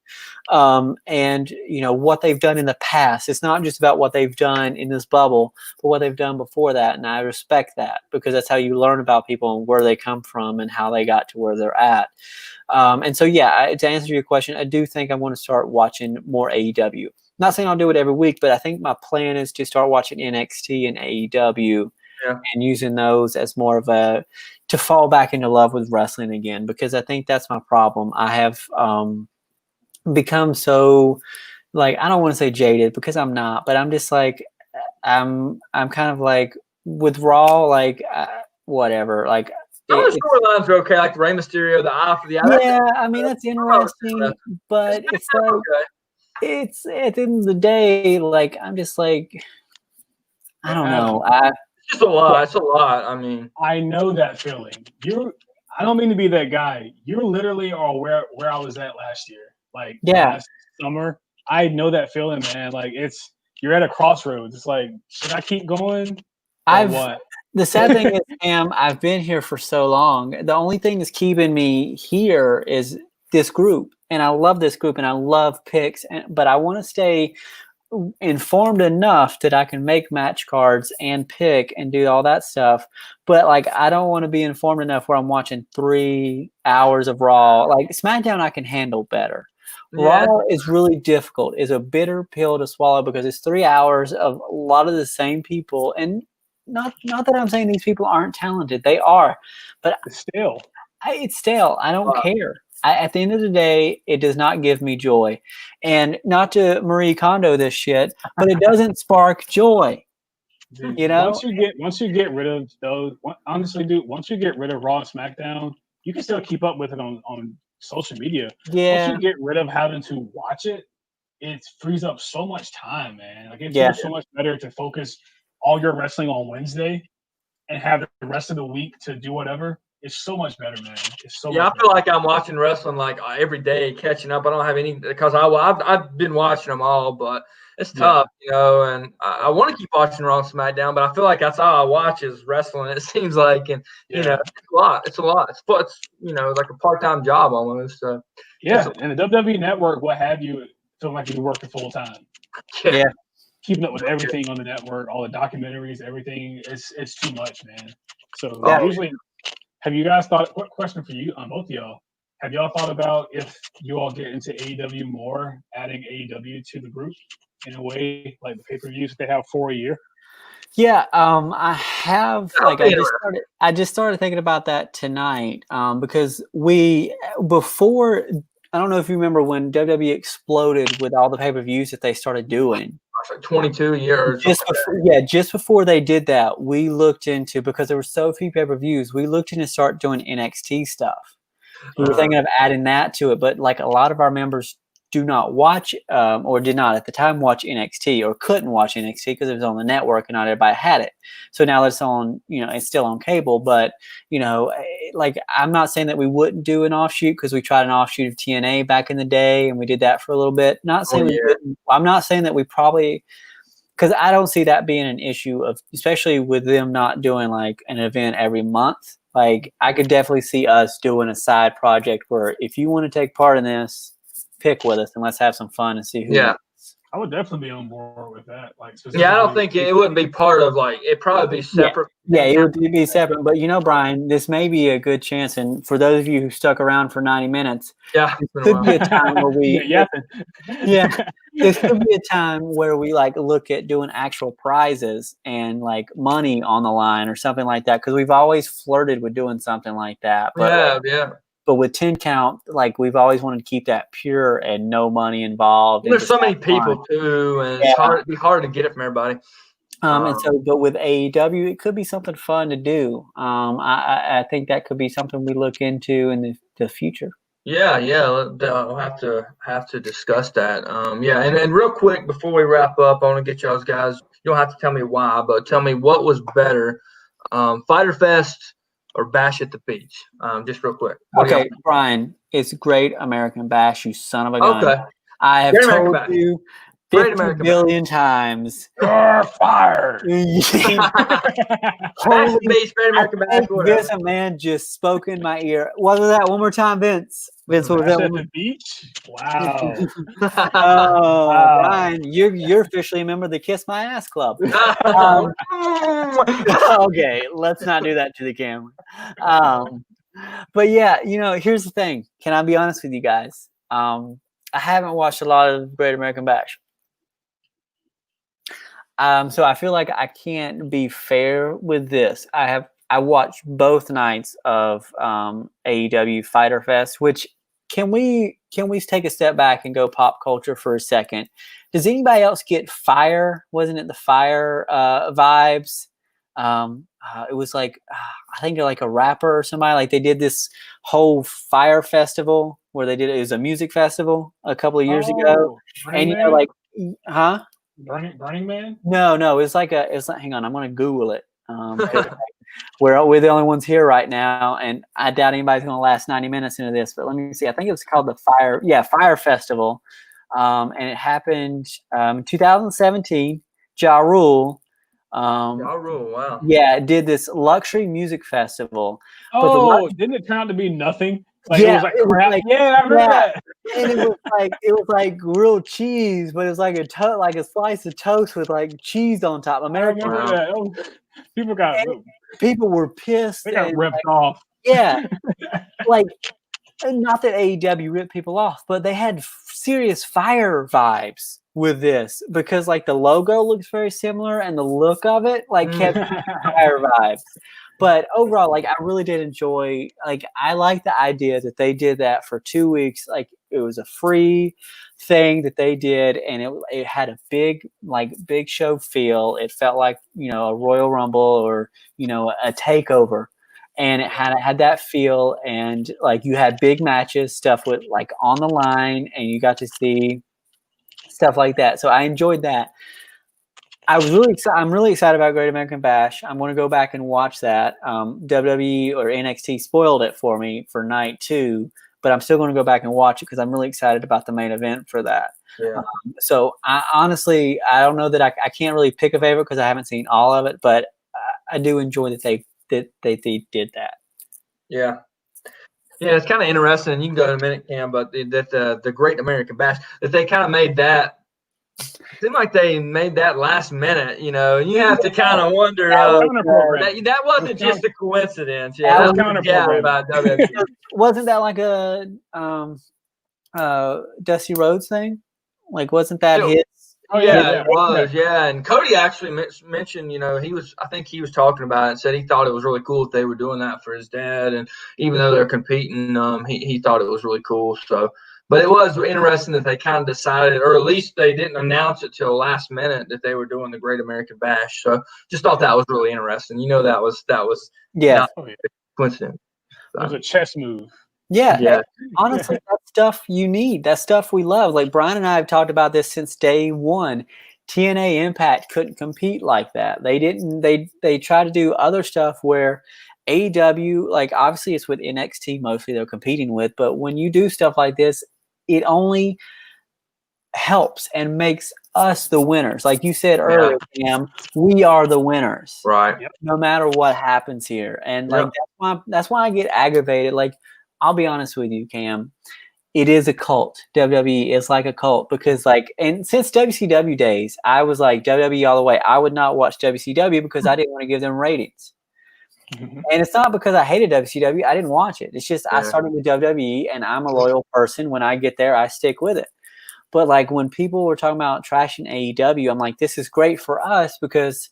And, what they've done in the past. It's not just about what they've done in this bubble, but what they've done before that. And I respect that because that's how you learn about people and where they come from and how they got to where they're at. And so, to answer your question, I do think I want to start watching more AEW. Not saying I'll do it every week, but I think my plan is to start watching NXT and AEW and using those as more of to fall back into love with wrestling again, because I think that's my problem. I have become so, like, I don't want to say jaded because I'm not, but I'm just like, I'm kind of like with Raw, like whatever, like. Some of the storylines are okay, like the Rey Mysterio, the Eye for the Eye. Yeah, I mean, that's interesting, but it's like, it's at the end of the day, like, I'm just like, I don't know. It's just a lot. It's a lot. I mean, I know that feeling. I don't mean to be that guy. You literally are where I was at last year. Like last summer. I know that feeling, man. Like you're at a crossroads. It's like, should I keep going? What? The sad thing is, Sam, I've been here for so long. The only thing that's keeping me here is this group. And I love this group and I love picks. But I want to stay informed enough that I can make match cards and pick and do all that stuff. But like, I don't want to be informed enough where I'm watching 3 hours of Raw. Like SmackDown, I can handle better. Yeah. Raw is really difficult. It's a bitter pill to swallow because it's 3 hours of a lot of the same people. And not that I'm saying these people aren't talented. They are. But it's stale. It's stale. I don't care. At the end of the day, it does not give me joy. And not to Marie Kondo this shit, but it doesn't spark joy. Dude, once you get rid of those, honestly, dude, once you get rid of Raw and SmackDown, you can still keep up with it on social media. Yeah. Once you get rid of having to watch it, it frees up so much time, man. Like it feels so much better to focus all your wrestling on Wednesday and have the rest of the week to do whatever. It's so much better, man. It's so I feel like I'm watching wrestling like every day, catching up. I don't have any because I've been watching them all, but it's tough, and I want to keep watching Raw and SmackDown, but I feel like that's all I watch is wrestling. It seems like, and it's a lot. It's a lot. It's like a part-time job almost. So. And the WWE Network, what have you, feel like you're working full time. Yeah. Keeping up with everything on the network, all the documentaries, everything. It's too much, man. So usually. Have you guys thought? What question for you on both of y'all? Have y'all thought about if you all get into AEW more, adding AEW to the group in a way like the pay-per-views they have for a year? Yeah, I have. Like, I just started thinking about that tonight because before. I don't know if you remember when WWE exploded with all the pay-per-views that they started doing. Like 22 years. Just before they did that, we looked into, because there were so few pay-per-views, we looked into start doing NXT stuff. We were thinking of adding that to it, but like a lot of our members do not watch or did not at the time watch NXT or couldn't watch NXT because it was on the network and not everybody had it. So now it's on, it's still on cable, but like I'm not saying that we wouldn't do an offshoot because we tried an offshoot of TNA back in the day and we did that for a little bit. Not saying we wouldn't. I'm not saying that we probably, because I don't see that being an issue of, especially with them not doing like an event every month. Like I could definitely see us doing a side project where if you want to take part in this, pick with us and let's have some fun and see who. I would definitely be on board with that. Like, I don't think it wouldn't be part of it'd probably be separate. Yeah, it would be separate. But Brian, this may be a good chance. And for those of you who stuck around for 90 minutes, this could be a time where this could be a time where we like look at doing actual prizes and like money on the line or something like that. Because we've always flirted with doing something like that. But But with 10 count, like we've always wanted to keep that pure and no money involved. There's so many people too, and it'd be hard to get it from everybody. And so, but with AEW, it could be something fun to do. I think that could be something we look into in the future. Yeah, we'll have to discuss that. Yeah, and real quick before we wrap up, I want to get y'all's guys. You don't have to tell me why, but tell me what was better, Fyter Fest or Bash at the Beach? Just real quick. Okay, Bryan, it's Great American Bash, you son of a gun. Okay. I have Great told American you Great 50 American billion times. You're fired. Bash at the Beach, Great American Bash, whatever. This man just spoke in my ear. What was that? One more time, Vince. Vince, what was Bash that? at the beach? Wow. Oh, Wow. Bryan, you're officially a member of the Kiss My Ass Club. Okay, let's not do that to the camera. But yeah, here's the thing. Can I be honest with you guys? I haven't watched a lot of Great American Bash. So I feel like I can't be fair with this. I watched both nights of AEW Fyter Fest, which can we take a step back and go pop culture for a second? Does anybody else get Fire? Wasn't it the Fire vibes? It was like I think like a rapper or somebody. Like they did this whole Fire festival where it was a music festival a couple of years ago, Burning and Man? like, huh? Burning Man? No, it's like hang on, I'm gonna Google it. We're the only ones here right now, and I doubt anybody's gonna last 90 minutes into this, but let me see. I think it was called the Fire Festival. And it happened 2017. Ja Rule. Ja Rule, wow. Yeah, did this luxury music festival. Oh, didn't it turn out to be nothing? Like Yeah, it was like crap. I remember that. And it was like grilled cheese, but it was like a slice of toast with like cheese on top. I remember that. Oh, people were pissed. They got ripped off. Yeah, like not that AEW ripped people off, but they had serious Fire vibes with this because like the logo looks very similar and the look of it like kept Fire vibes. But overall, like I really did enjoy. Like I like the idea that they did that for 2 weeks. Like it was a free thing that they did, and it had a big show feel. It felt like a Royal Rumble or a takeover, and it had that feel. And like you had big matches, stuff with like on the line, and you got to see stuff like that. So I enjoyed that. I'm really excited about Great American Bash. I'm going to go back and watch that. WWE or NXT spoiled it for me for night 2, but I'm still going to go back and watch it because I'm really excited about the main event for that. Yeah. So I honestly, I don't know that I can't really pick a favorite because I haven't seen all of it, but I do enjoy that they did that. Yeah. Yeah, it's kind of interesting, and you can go in a minute, Cam, but the Great American Bash, that they kind of made that. It seemed like they made that last minute, and you have to kind of wonder that wasn't just a coincidence. Yeah, that was counter-programming. About WWE. Wasn't that like a Dusty Rhodes thing? Like, wasn't that his? Oh yeah, it was. Yeah, and Cody actually mentioned, I think he was talking about it and said he thought it was really cool that they were doing that for his dad, and even though they're competing, he thought it was really cool. So. But it was interesting that they kind of decided, or at least they didn't announce it till last minute that they were doing the Great American Bash. So just thought that was really interesting. That was not coincidence. So. It was a chess move. Yeah. Honestly, that's stuff you need. That's stuff we love. Like Bryan and I have talked about this since day one. TNA Impact couldn't compete like that. They didn't. They try to do other stuff where AEW, like obviously it's with NXT mostly they're competing with, but when you do stuff like this, it only helps and makes us the winners. Like you said earlier, Cam, we are the winners. Right. No matter what happens here. And like that's why I get aggravated. Like, I'll be honest with you, Cam. It is a cult. WWE is like a cult because and since WCW days, I was like WWE all the way. I would not watch WCW because I didn't want to give them ratings. Mm-hmm. And it's not because I hated WCW. I didn't watch it. It's just I started with WWE, and I'm a loyal person. When I get there, I stick with it. But like when people were talking about trashing AEW, I'm like, this is great for us because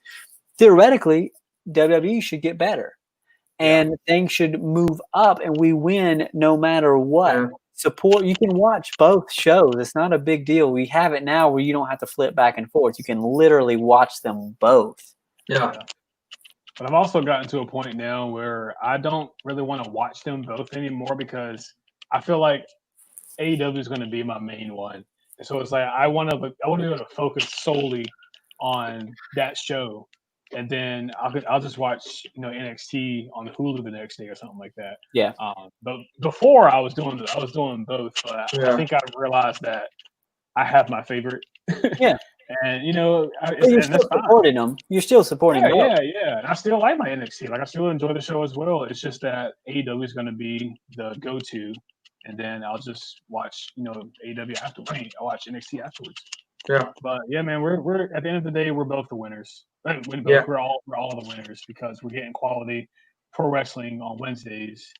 theoretically, WWE should get better. And things should move up, and we win no matter what. support. You can watch both shows. It's not a big deal. We have it now where you don't have to flip back and forth. You can literally watch them both. Yeah. But I've also gotten to a point now where I don't really want to watch them both anymore because I feel like AEW is going to be my main one. And so it's like I want to be able to focus solely on that show, and then I'll just watch NXT on Hulu the next day or something like that. Yeah. But before I was doing both, but I think I realized that I have my favorite. Yeah. And you're still supporting them. You're still supporting them. Yeah. And I still like my NXT. Like I still enjoy the show as well. It's just that AEW is going to be the go-to, and then I'll just watch AEW afterwards. I'll watch NXT afterwards. Yeah. But yeah, man, we're at the end of the day, we're both the winners. We're all the winners because we're getting quality pro wrestling on Wednesdays,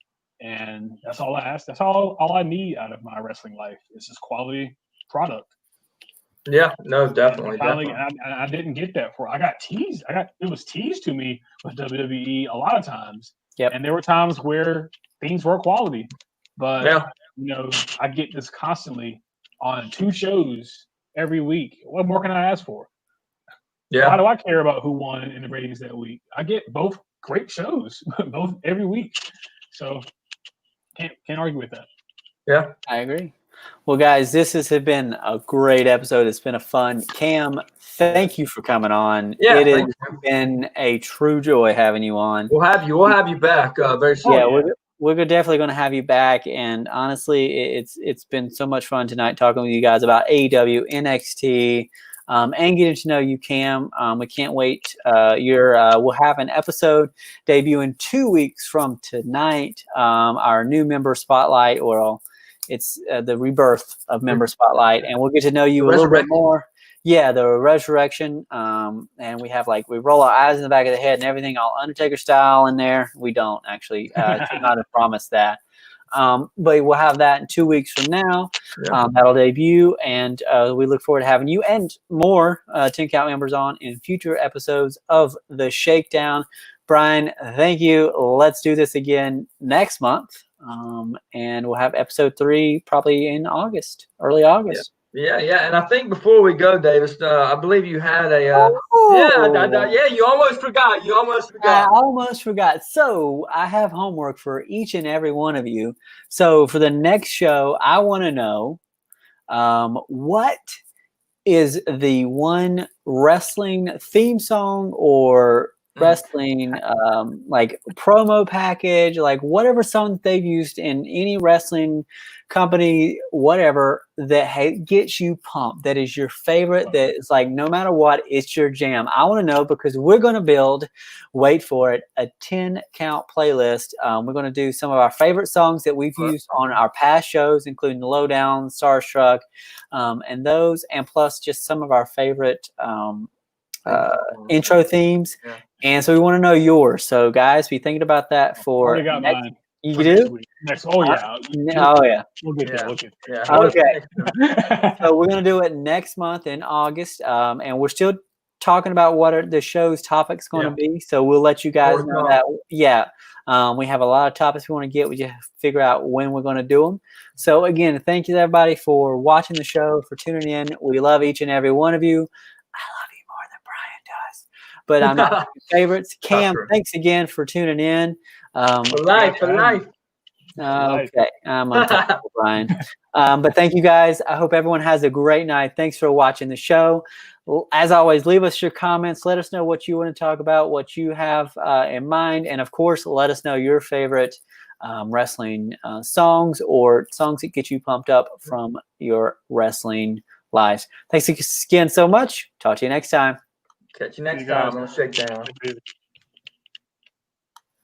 and that's all I ask. That's all I need out of my wrestling life is just quality product. Yeah, no, definitely. And I didn't get that I got teased. It was teased to me with WWE a lot of times. Yep. And there were times where things were quality. But I get this constantly on 2 shows every week. What more can I ask for? Yeah. Why do I care about who won in the ratings that week? I get both great shows, both every week. So can't argue with that. Yeah. I agree. Well, guys, this has been a great episode. It's been a fun. Cam, thank you for coming on. Yeah, it has been a true joy having you on. We'll have you back very soon. Yeah, we're definitely going to have you back. And honestly, it's been so much fun tonight talking with you guys about AEW, NXT, and getting to know you, Cam. We can't wait. We'll have an episode debuting 2 weeks from tonight. Our new member spotlight, it's the rebirth of Member Spotlight, and we'll get to know you a little bit more. Yeah, the resurrection. And we have we roll our eyes in the back of the head and everything, all Undertaker style in there. We don't actually. Could not have promised that. But we'll have that in 2 weeks from now. Yeah. That'll debut, and we look forward to having you and more 10 Count members on in future episodes of the Shakedown. Bryan, thank you. Let's do this again next month. And we'll have episode 3 probably in early August. Yeah. And I think before we go, Davis, I believe you had a. You almost forgot. I almost forgot. So I have homework for each and every one of you. So for the next show, I want to know what is the one wrestling theme song or wrestling promo package, whatever song that they've used in any wrestling company, whatever, that gets you pumped, that is your favorite, that is no matter what, it's your jam. I want to know, because we're going to build, wait for it, a 10 count playlist. We're going to do some of our favorite songs that we've used on our past shows, including the Lowdown, Starstruck, and those, and plus just some of our favorite intro themes. Yeah. And so we want to know yours. So guys, be thinking about that for already got mine. You do? Next. Oh yeah. We'll get there. Yeah. Okay. So we're gonna do it next month in August. And we're still talking about what are the show's topics going to be. So we'll let you guys know that. Yeah. We have a lot of topics we want to get. We just figure out when we're going to do them. So again, thank you everybody for watching the show, for tuning in. We love each and every one of you. But I'm not your favorites. Cam, thanks again for tuning in. For life. Okay, I'm on top of Bryan. But thank you guys. I hope everyone has a great night. Thanks for watching the show. As always, leave us your comments. Let us know what you want to talk about, what you have in mind. And of course, let us know your favorite wrestling songs or songs that get you pumped up from your wrestling lives. Thanks again so much. Talk to you next time. Catch you next time on Shakedown.